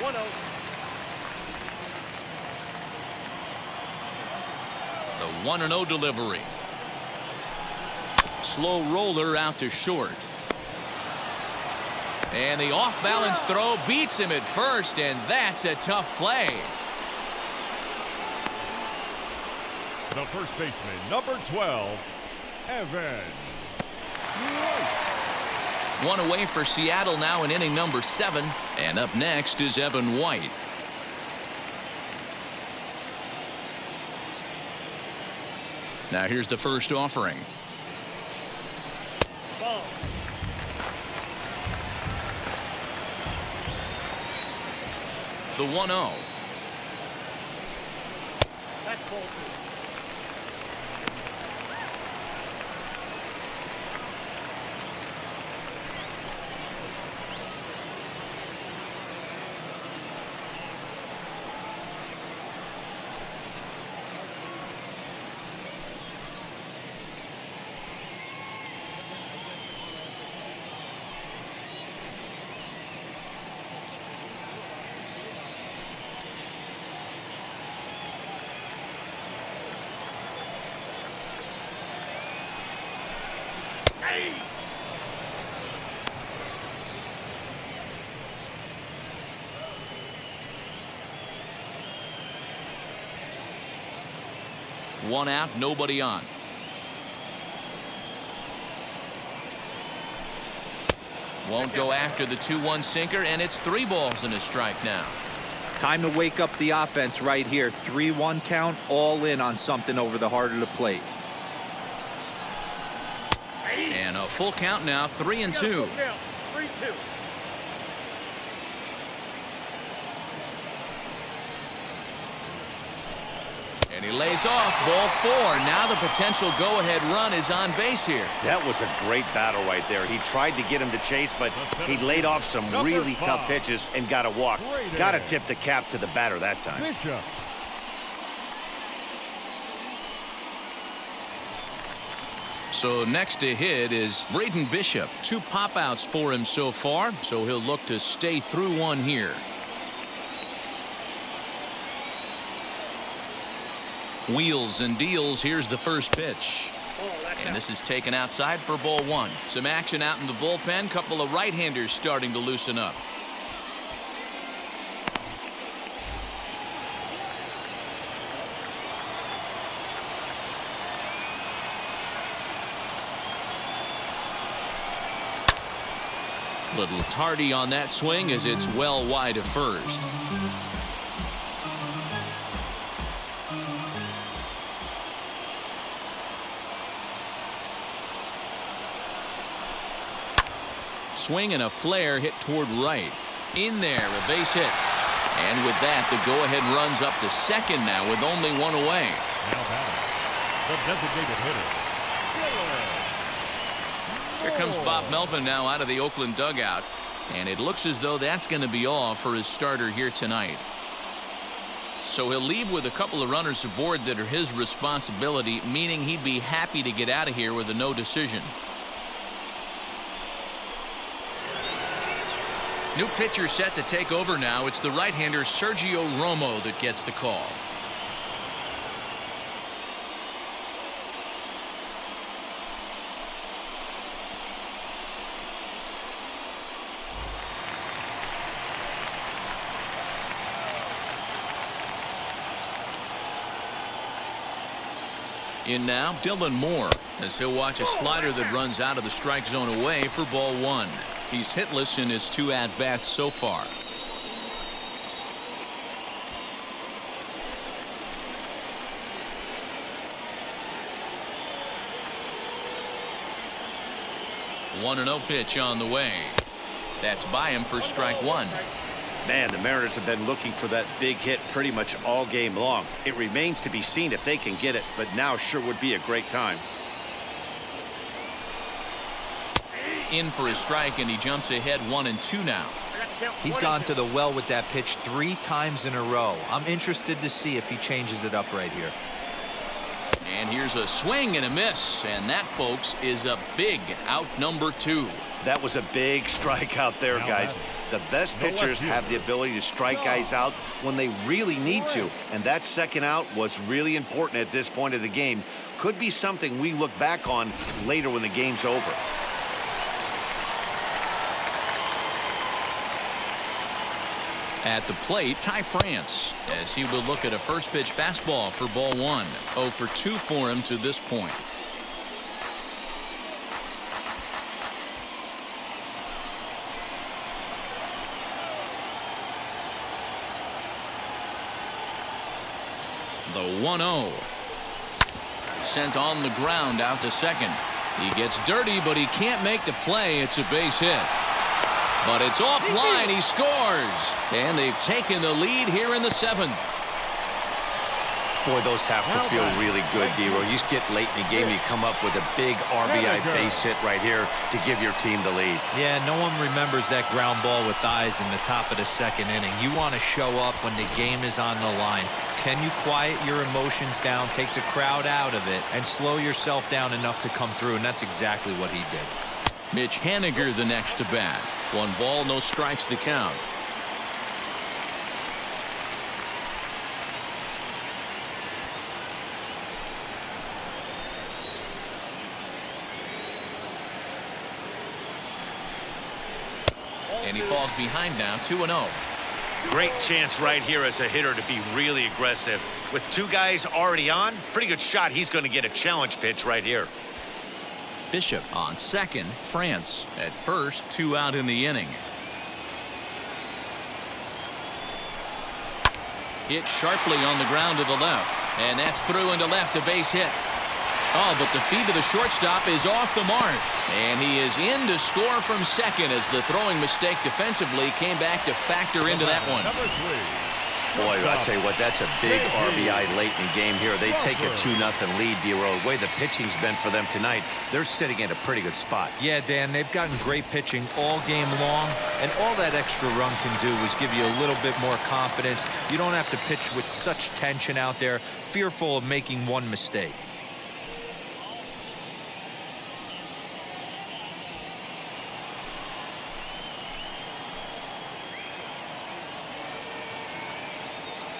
1-0. The 1-0 delivery. Slow roller out to short. And the off-balance throw beats him at first, and that's a tough play. The first baseman, number 12, Evan White. One away for Seattle now in inning number 7. And up next is Evan White. Now here's the first offering. Ball. The 1-0. That's ball 2. One out, nobody on. Won't go after the 2-1 sinker, and it's 3 balls and a strike now. Time to wake up the offense right here. 3-1 count, all in on something over the heart of the plate. And a full count now, 3-2. 3-2. And he lays off ball 4. Now the potential go-ahead run is on base here. That was a great battle right there. He tried to get him to chase, but he laid off some really tough pitches and got a walk. Got to tip the cap to the batter that time. Bishop. So next to hit is Braden Bishop. 2 pop-outs for him so far, so he'll look to stay through one here. Wheels and deals. Here's the first pitch. And this is taken outside for ball 1. Some action out in the bullpen. Couple of right-handers starting to loosen up. Little tardy on that swing as it's well wide of first. Swing and a flare hit toward right. In there, a base hit. And with that, the go-ahead runs up to second now with only 1 away. Now batting, the designated hitter. Here comes Bob Melvin now out of the Oakland dugout. And it looks as though that's going to be all for his starter here tonight. So he'll leave with a couple of runners aboard that are his responsibility, meaning he'd be happy to get out of here with a no decision. New pitcher set to take over now. It's the right-hander Sergio Romo that gets the call. In now, Dylan Moore, as he'll watch a slider that runs out of the strike zone away for ball 1. He's hitless in his 2 at-bats so far. One 1-0 pitch on the way. That's by him for strike 1. Man, the Mariners have been looking for that big hit pretty much all game long. It remains to be seen if they can get it, but now sure would be a great time. In for a strike, and he jumps ahead 1-2 now. He's gone to the well with that pitch 3 times in a row. I'm interested to see if he changes it up right here. And here's a swing and a miss, and that, folks, is a big out number 2. That was a big strikeout there, guys. The best pitchers have the ability to strike guys out when they really need to, and that second out was really important at this point of the game. Could be something we look back on later when the game's over. At the plate, Ty France, as he will look at a first pitch fastball for ball 1. 0 for 2 for him to this point. The 1-0. Sent on the ground out to second. He gets dirty, but he can't make the play. It's a base hit. But it's offline. He scores. And they've taken the lead here in the 7th. Boy, those have to feel really good, D-Roy. You get late in the game, you come up with a big RBI base hit right here to give your team the lead. Yeah, no one remembers that ground ball with eyes in the top of the 2nd inning. You want to show up when the game is on the line. Can you quiet your emotions down, take the crowd out of it, and slow yourself down enough to come through? And that's exactly what he did. Mitch Haniger the next to bat. 1 ball, no strikes the count. And he falls behind now, 2-0. Great chance right here as a hitter to be really aggressive. With 2 guys already on, pretty good shot. He's going to get a challenge pitch right here. Bishop on second. France at first. 2 out in the inning. Hit sharply on the ground to the left. And that's through into left, a base hit. Oh, but the feet of the shortstop is off the mark. And he is in to score from second as the throwing mistake defensively came back to factor into that one. Number 3, Boy, I'll tell you what, that's a big RBI late in the game here. They take a 2-0 lead, D-Road. The way the pitching's been for them tonight, they're sitting in a pretty good spot. Yeah, Dan, they've gotten great pitching all game long, and all that extra run can do is give you a little bit more confidence. You don't have to pitch with such tension out there, fearful of making one mistake.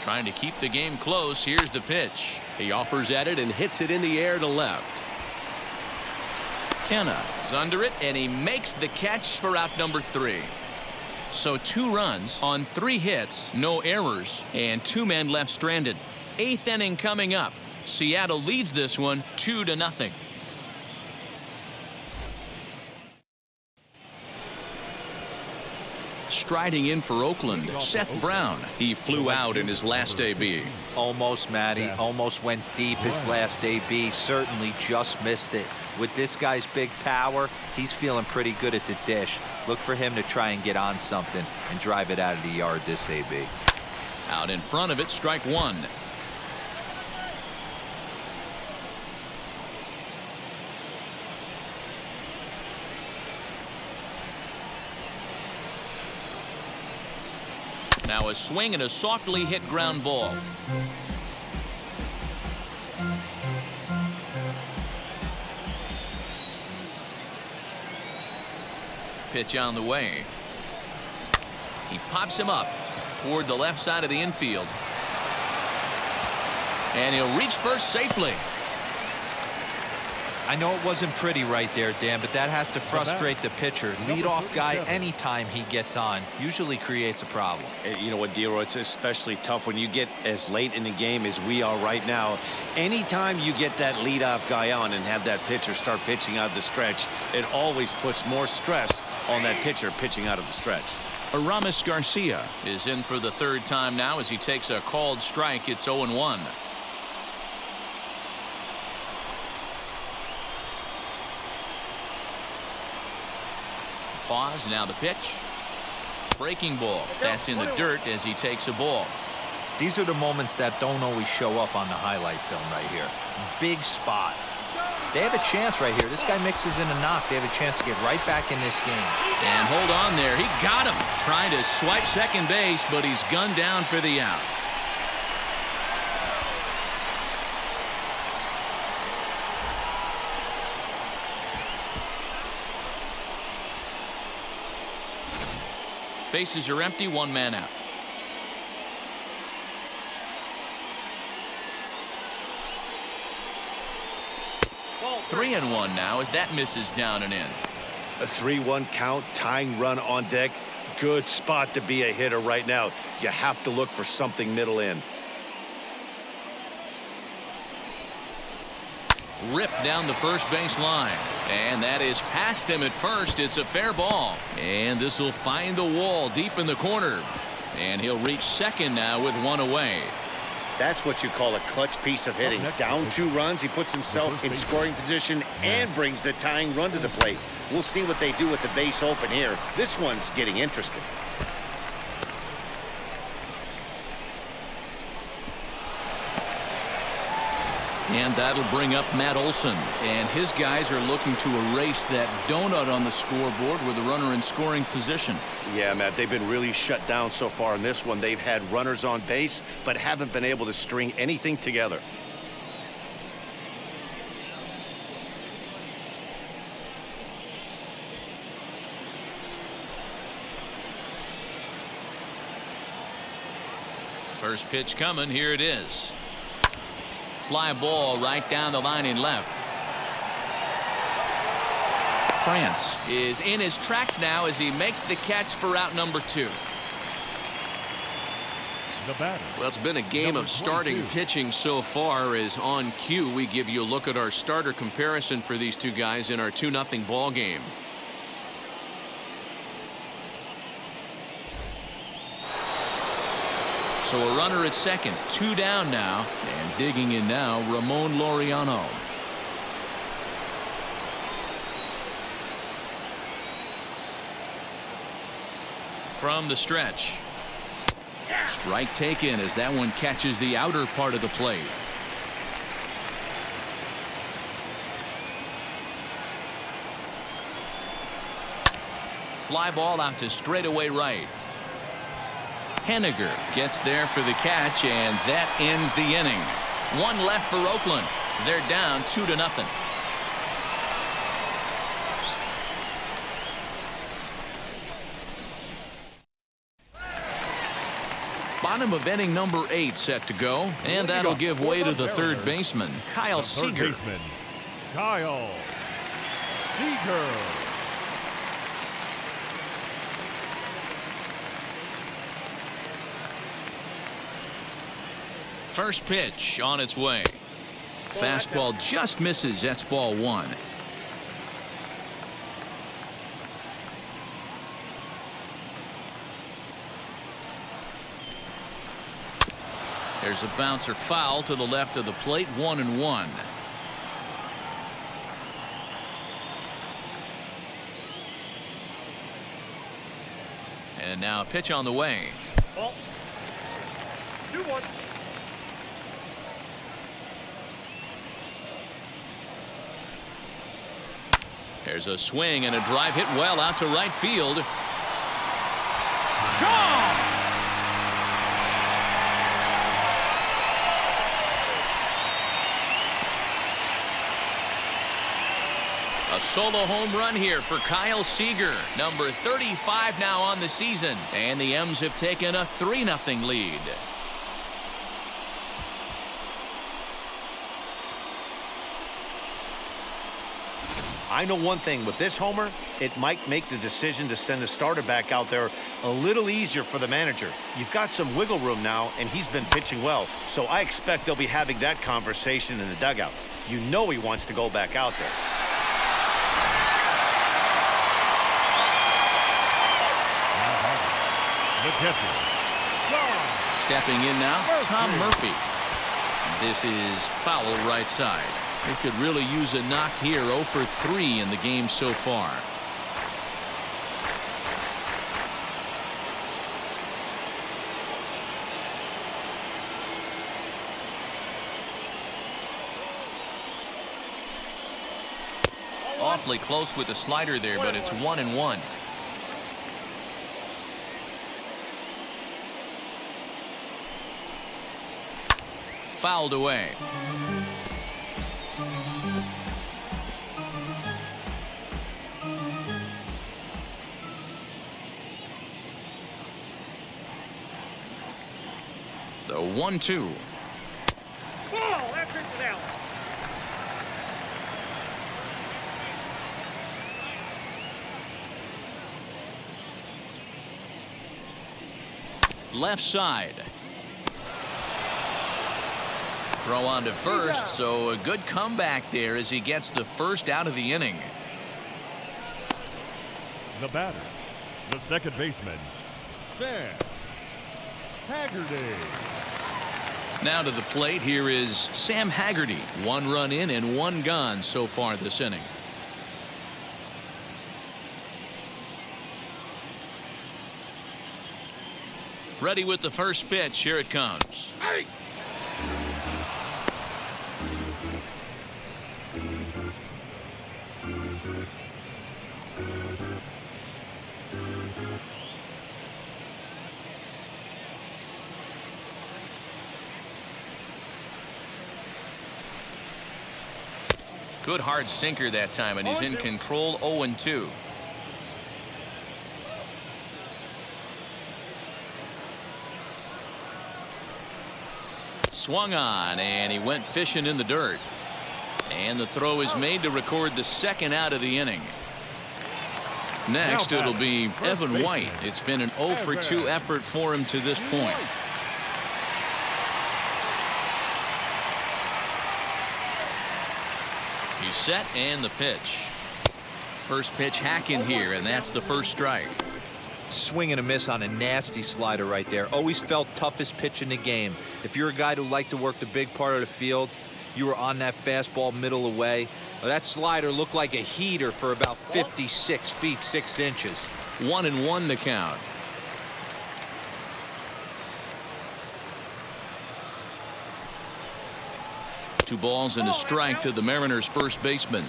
Trying to keep the game close. Here's the pitch. He offers at it and hits it in the air to left. Kenna is under it, and he makes the catch for out number 3. So 2 runs on 3 hits, no errors, and 2 men left stranded. 8th inning coming up. Seattle leads this one 2-0. Striding in for Oakland, Seth Brown. He flew out in his last AB. Almost, Matty. Almost went deep his last AB. Certainly just missed it. With this guy's big power, he's feeling pretty good at the dish. Look for him to try and get on something and drive it out of the yard this AB. Out in front of it, strike 1. Now a swing and a softly hit ground ball. Pitch on the way. He pops him up toward the left side of the infield. And he'll reach first safely. I know it wasn't pretty right there, Dan, but that has to frustrate the pitcher. Leadoff guy, anytime he gets on, usually creates a problem. You know what, D-Roy, it's especially tough when you get as late in the game as we are right now. Anytime you get that leadoff guy on and have that pitcher start pitching out of the stretch, it always puts more stress on that pitcher pitching out of the stretch. Aramis Garcia is in for the 3rd time now as he takes a called strike. It's 0-1. Pause, now the pitch. Breaking ball. That's in the dirt as he takes a ball. These are the moments that don't always show up on the highlight film right here. Big spot. They have a chance right here. This guy mixes in a knock. They have a chance to get right back in this game. And hold on there. He got him. Trying to swipe second base, but he's gunned down for the out. Bases are empty, 1 man out. Ball 3-1 now as that misses down and in. A 3-1 count, tying run on deck. Good spot to be a hitter right now. You have to look for something middle in. Ripped down the first base line. And that is past him at first. It's a fair ball. And this will find the wall deep in the corner. And he'll reach second now with 1 away. That's what you call a clutch piece of hitting. Down 2 runs, he puts himself in scoring position and brings the tying run to the plate. We'll see what they do with the base open here. This one's getting interesting. And that'll bring up Matt Olson. And his guys are looking to erase that donut on the scoreboard with a runner in scoring position. Yeah, Matt, they've been really shut down so far in this one. They've had runners on base, but haven't been able to string anything together. First pitch coming. Here it is. Fly ball right down the line in left. France is in his tracks now as he makes the catch for out number 2. Well, it's been a game of starting pitching so far. As on cue, we give you a look at our starter comparison for these 2 guys in our 2-0 ball game. So a runner at second, 2 down now, and digging in now, Ramon Laureano. From the stretch. Strike taken as that one catches the outer part of the plate. Fly ball out to straightaway right. Haniger gets there for the catch, and that ends the inning. One left for Oakland. They're down 2-0. Bottom of inning number 8 set to go, and that'll give way to the third baseman, Kyle Seeger. Kyle Seeger. First pitch on its way. Fastball just misses. That's ball 1. There's a bouncer foul to the left of the plate. 1-1. And now a pitch on the way. Ball. 2-1. There's a swing and a drive hit well out to right field. Gone! A solo home run here for Kyle Seeger, number 35 now on the season, and the M's have taken a 3-0 lead. I know one thing with this homer, it might make the decision to send the starter back out there a little easier for the manager. You've got some wiggle room now, and he's been pitching well, so I expect they'll be having that conversation in the dugout. You know he wants to go back out there. The catcher, Stepping in now, Tom Murphy. This is foul right side. They could really use a knock here. 0 for 3 in the game so far. Awfully close with the slider there, but it's 1-1. Fouled away. The 1-2. Ball. That brings it out. Left side. Throw on to first, so a good comeback there as he gets the first out of the inning. the batter, the second baseman, Seth Haggerty. Now to the plate, here is Sam Haggerty. 1 run in and 1 gone so far this inning. Ready with the first pitch. Here it comes. Hey! Good hard sinker that time, and he's in control. 0-2. Swung on, and he went fishing in the dirt. And the throw is made to record the second out of the inning. Next, it'll be Evan White. It's been an 0 for 2 effort for him to this point. He's set, and the pitch. First pitch hacking here, and that's the first strike. Swing and a miss on a nasty slider right there. Always felt toughest pitch in the game. If you're a guy who liked to work the big part of the field, you were on that fastball middle away. Well, that slider looked like a heater for about 56 feet 6 inches. 1-1 the count. 2 balls and a strike to the Mariners' first baseman.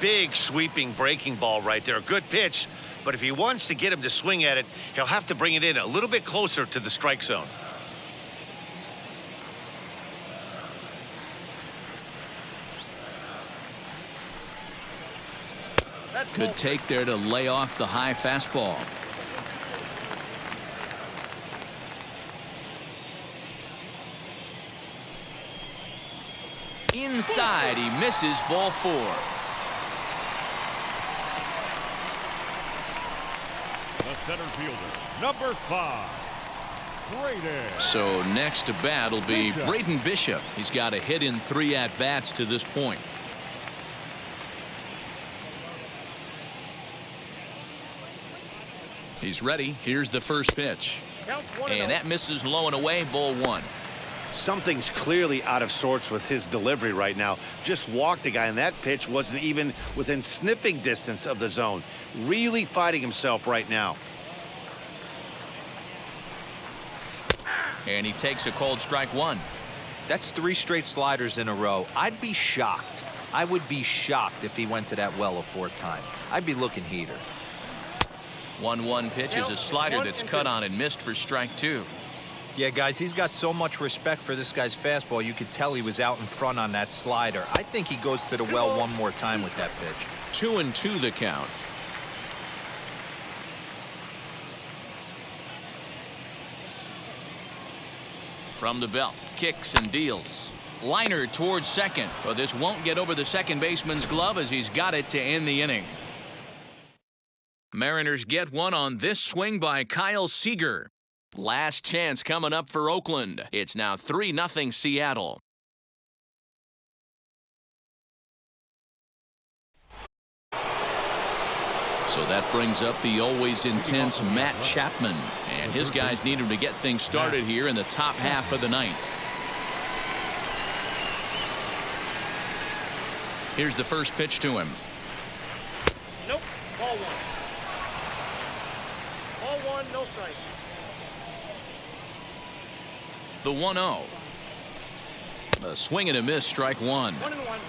Big sweeping breaking ball right there. A good pitch, but if he wants to get him to swing at it, he'll have to bring it in a little bit closer to the strike zone. Good take there to lay off the high fastball. Inside, he misses, ball 4. The center fielder, number 5, Braden. So next to bat will be Brayton Bishop. He's got a hit in 3 at-bats to this point. He's ready. Here's the first pitch. And that misses low and away, ball 1. Something's clearly out of sorts with his delivery right now. Just walked the guy, and that pitch wasn't even within sniffing distance of the zone. Really fighting himself right now. And he takes a cold strike 1. That's 3 straight sliders in a row. I'd be shocked. I would be shocked if he went to that well a 4th time. I'd be looking heater. 1-1 pitch is a slider that's cut on and missed for strike 2. Yeah, guys, he's got so much respect for this guy's fastball. You could tell he was out in front on that slider. I think he goes to the well one more time with that pitch. 2-2 the count. From the belt, kicks and deals. Liner towards second, but this won't get over the second baseman's glove as he's got it to end the inning. Mariners get one on this swing by Kyle Seeger. Last chance coming up for Oakland. It's now 3-0 Seattle. So that brings up the always intense Matt Chapman. And his guys need him to get things started here in the top half of the 9th. Here's the first pitch to him. Nope, ball 1. Ball 1, no strike. The 1-0. A swing and a miss, strike 1. 1-1.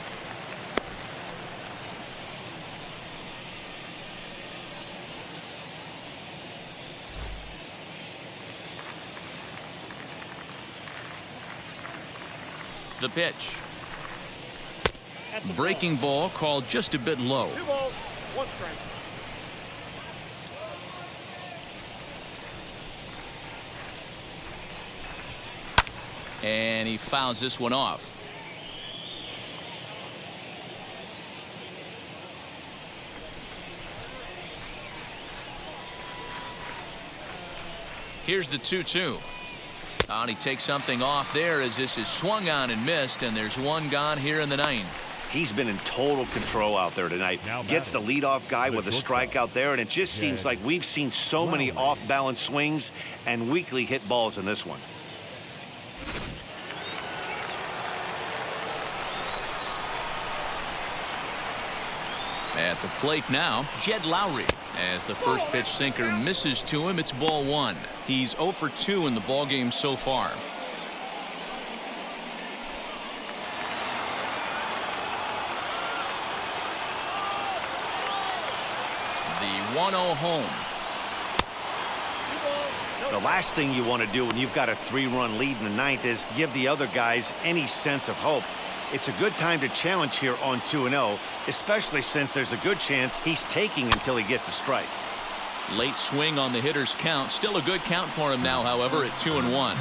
The pitch. Breaking ball called just a bit low. 2 balls, 1 strike. And he fouls this one off. Here's the 2-2. And he takes something off there as this is swung on and missed, and there's one gone here in the 9th. He's been in total control out there tonight. Gets the leadoff guy with a strikeout there, and it just seems like we've seen so many off-balance swings and weakly hit balls in this one. At the plate now, Jed Lowry. As the first pitch sinker misses to him, it's ball 1. He's 0 for 2 in the ballgame so far. The 1-0 home. The last thing you want to do when you've got a 3-run lead in the 9th is give the other guys any sense of hope. It's a good time to challenge here on 2-0, especially since there's a good chance he's taking until he gets a strike. Late swing on the hitter's count. Still a good count for him now, however, at 2-1.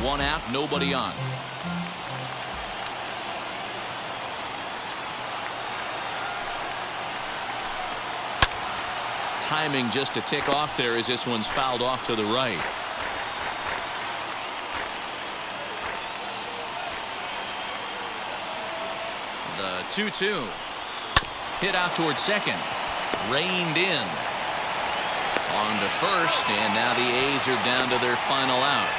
1 out, nobody on. Timing just a tick off there as this one's fouled off to the right. The 2-2. Hit out towards second. Reined in. On to first, and now the A's are down to their final out.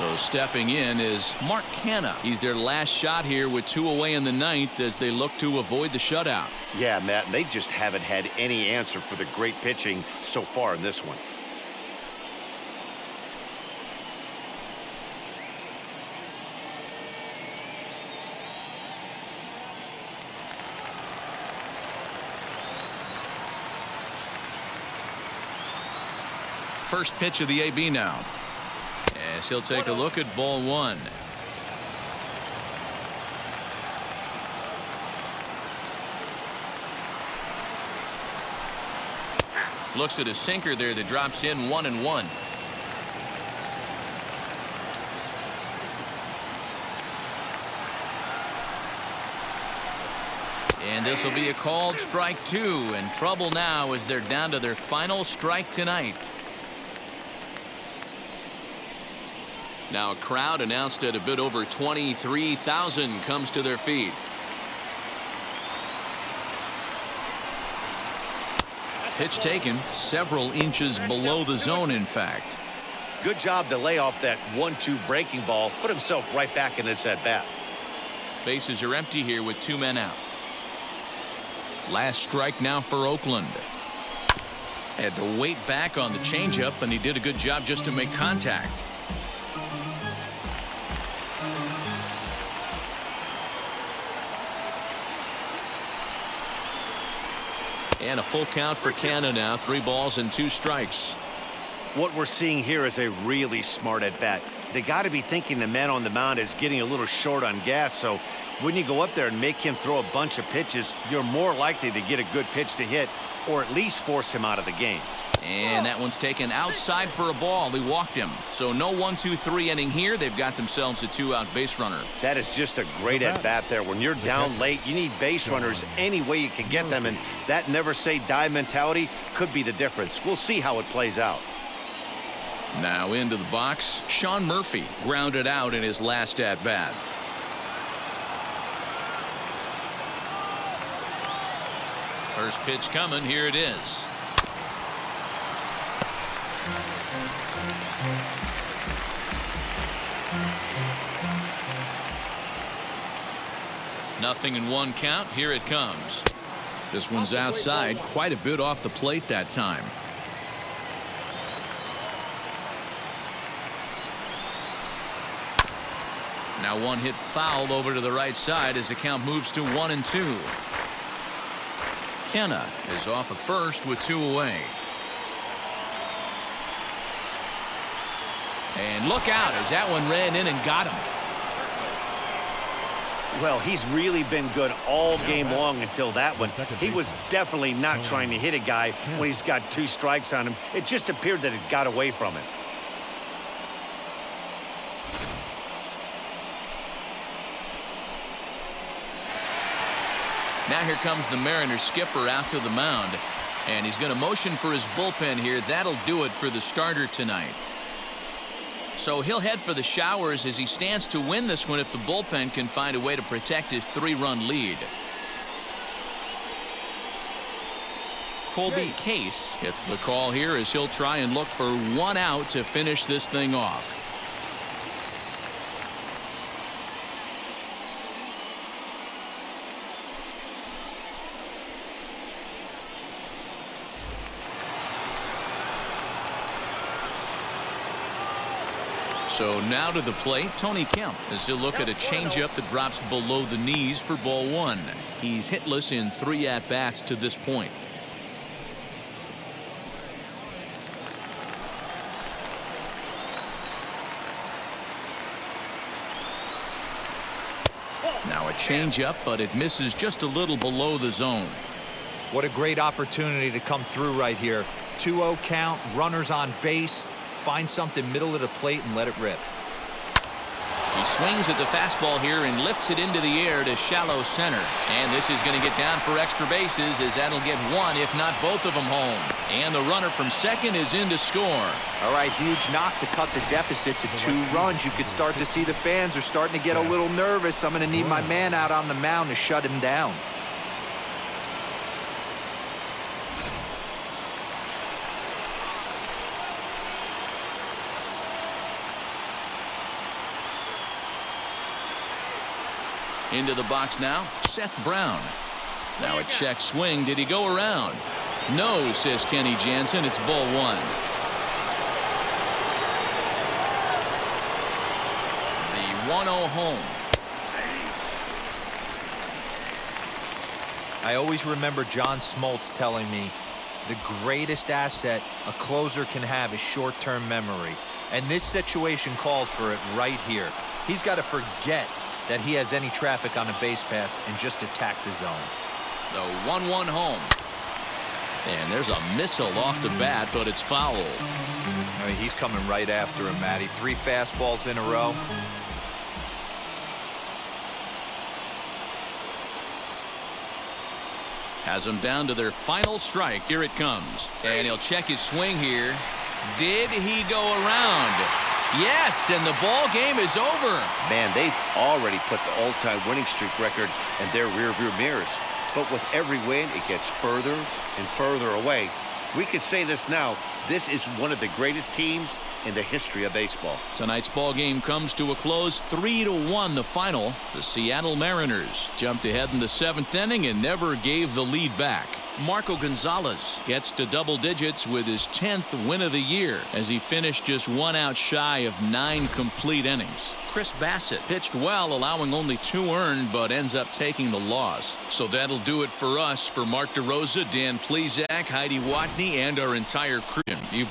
So stepping in is Mark Canha. He's their last shot here with 2 away in the ninth as they look to avoid the shutout. Yeah, Matt, and they just haven't had any answer for the great pitching so far in this one. First pitch of the AB now. As he'll take a look at ball 1. Looks at a sinker there that drops in 1-1. And this will be a called strike 2, and trouble now as they're down to their final strike tonight. Now a crowd announced at a bit over 23,000 comes to their feet. Pitch taken several inches below the zone, in fact. Good job to lay off that 1-2 breaking ball, put himself right back in this at bat. Bases are empty here with 2 men out. Last strike now for Oakland. Had to wait back on the changeup, and he did a good job just to make contact. And a full count for Canha now. 3 balls and 2 strikes. What we're seeing here is a really smart at bat. They got to be thinking the man on the mound is getting a little short on gas. So when you go up there and make him throw a bunch of pitches, you're more likely to get a good pitch to hit or at least force him out of the game. And that one's taken outside for a ball. He walked him. So no 1-2-3 inning here. They've got themselves a 2-out base runner. That is just a great at bat there. When you're down late, you need base runners any way you can get them, and that never say die mentality could be the difference. We'll see how it plays out. Now into the box, Sean Murphy grounded out in his last at bat. First pitch coming. Here it is. Nothing in 1 count. Here it comes. This one's outside, quite a bit off the plate that time. Now one hit foul over to the right side as the count moves to 1-2. Canha is off at first with 2 away. And look out as that one ran in and got him. Well, he's really been good all game long until that one. He was definitely not trying to hit a guy when he's got 2 strikes on him. It just appeared that it got away from him. Now here comes the Mariners skipper out to the mound, and he's going to motion for his bullpen here. That'll do it for the starter tonight. So he'll head for the showers as he stands to win this one if the bullpen can find a way to protect his 3-run lead. Colby Case gets the call here as he'll try and look for 1 out to finish this thing off. So now to the plate, Tony Kemp, as he'll look at a changeup that drops below the knees for ball 1. He's hitless in 3 at-bats to this point. Now a changeup, but it misses just a little below the zone. What a great opportunity to come through right here. 2-0 count, runners on base. Find something middle of the plate and let it rip. He swings at the fastball here and lifts it into the air to shallow center. And this is going to get down for extra bases as that'll get 1, if not both of them, home. And the runner from second is in to score. All right, huge knock to cut the deficit to 2 runs. You could start to see the fans are starting to get a little nervous. I'm going to need my man out on the mound to shut him down. Into the box now, Seth Brown. Now a check swing. Did he go around? No, says Kenny Jansen. It's ball one. The 1-0 home. I always remember John Smoltz telling me the greatest asset a closer can have is short-term memory. And this situation calls for it right here. He's got to forget that he has any traffic on a base pass and just attack the zone. The 1-1 home. And there's a missile off the bat, but it's foul. I mean, he's coming right after him, Matty. 3 fastballs in a row. Has them down to their final strike. Here it comes. And he'll check his swing here. Did he go around? Yes, and the ball game is over. Man, they've already put the all-time winning streak record in their rearview mirrors. But with every win, it gets further and further away. We could say this now. This is one of the greatest teams in the history of baseball. Tonight's ball game comes to a close. 3-1 the final. The Seattle Mariners jumped ahead in the 7th inning and never gave the lead back. Marco Gonzalez gets to double digits with his 10th win of the year as he finished just 1 out shy of 9 complete innings. Chris Bassett pitched well, allowing only 2 earned, but ends up taking the loss. So that'll do it for us. For Mark DeRosa, Dan Plezak, Heidi Watney, and our entire crew, you've been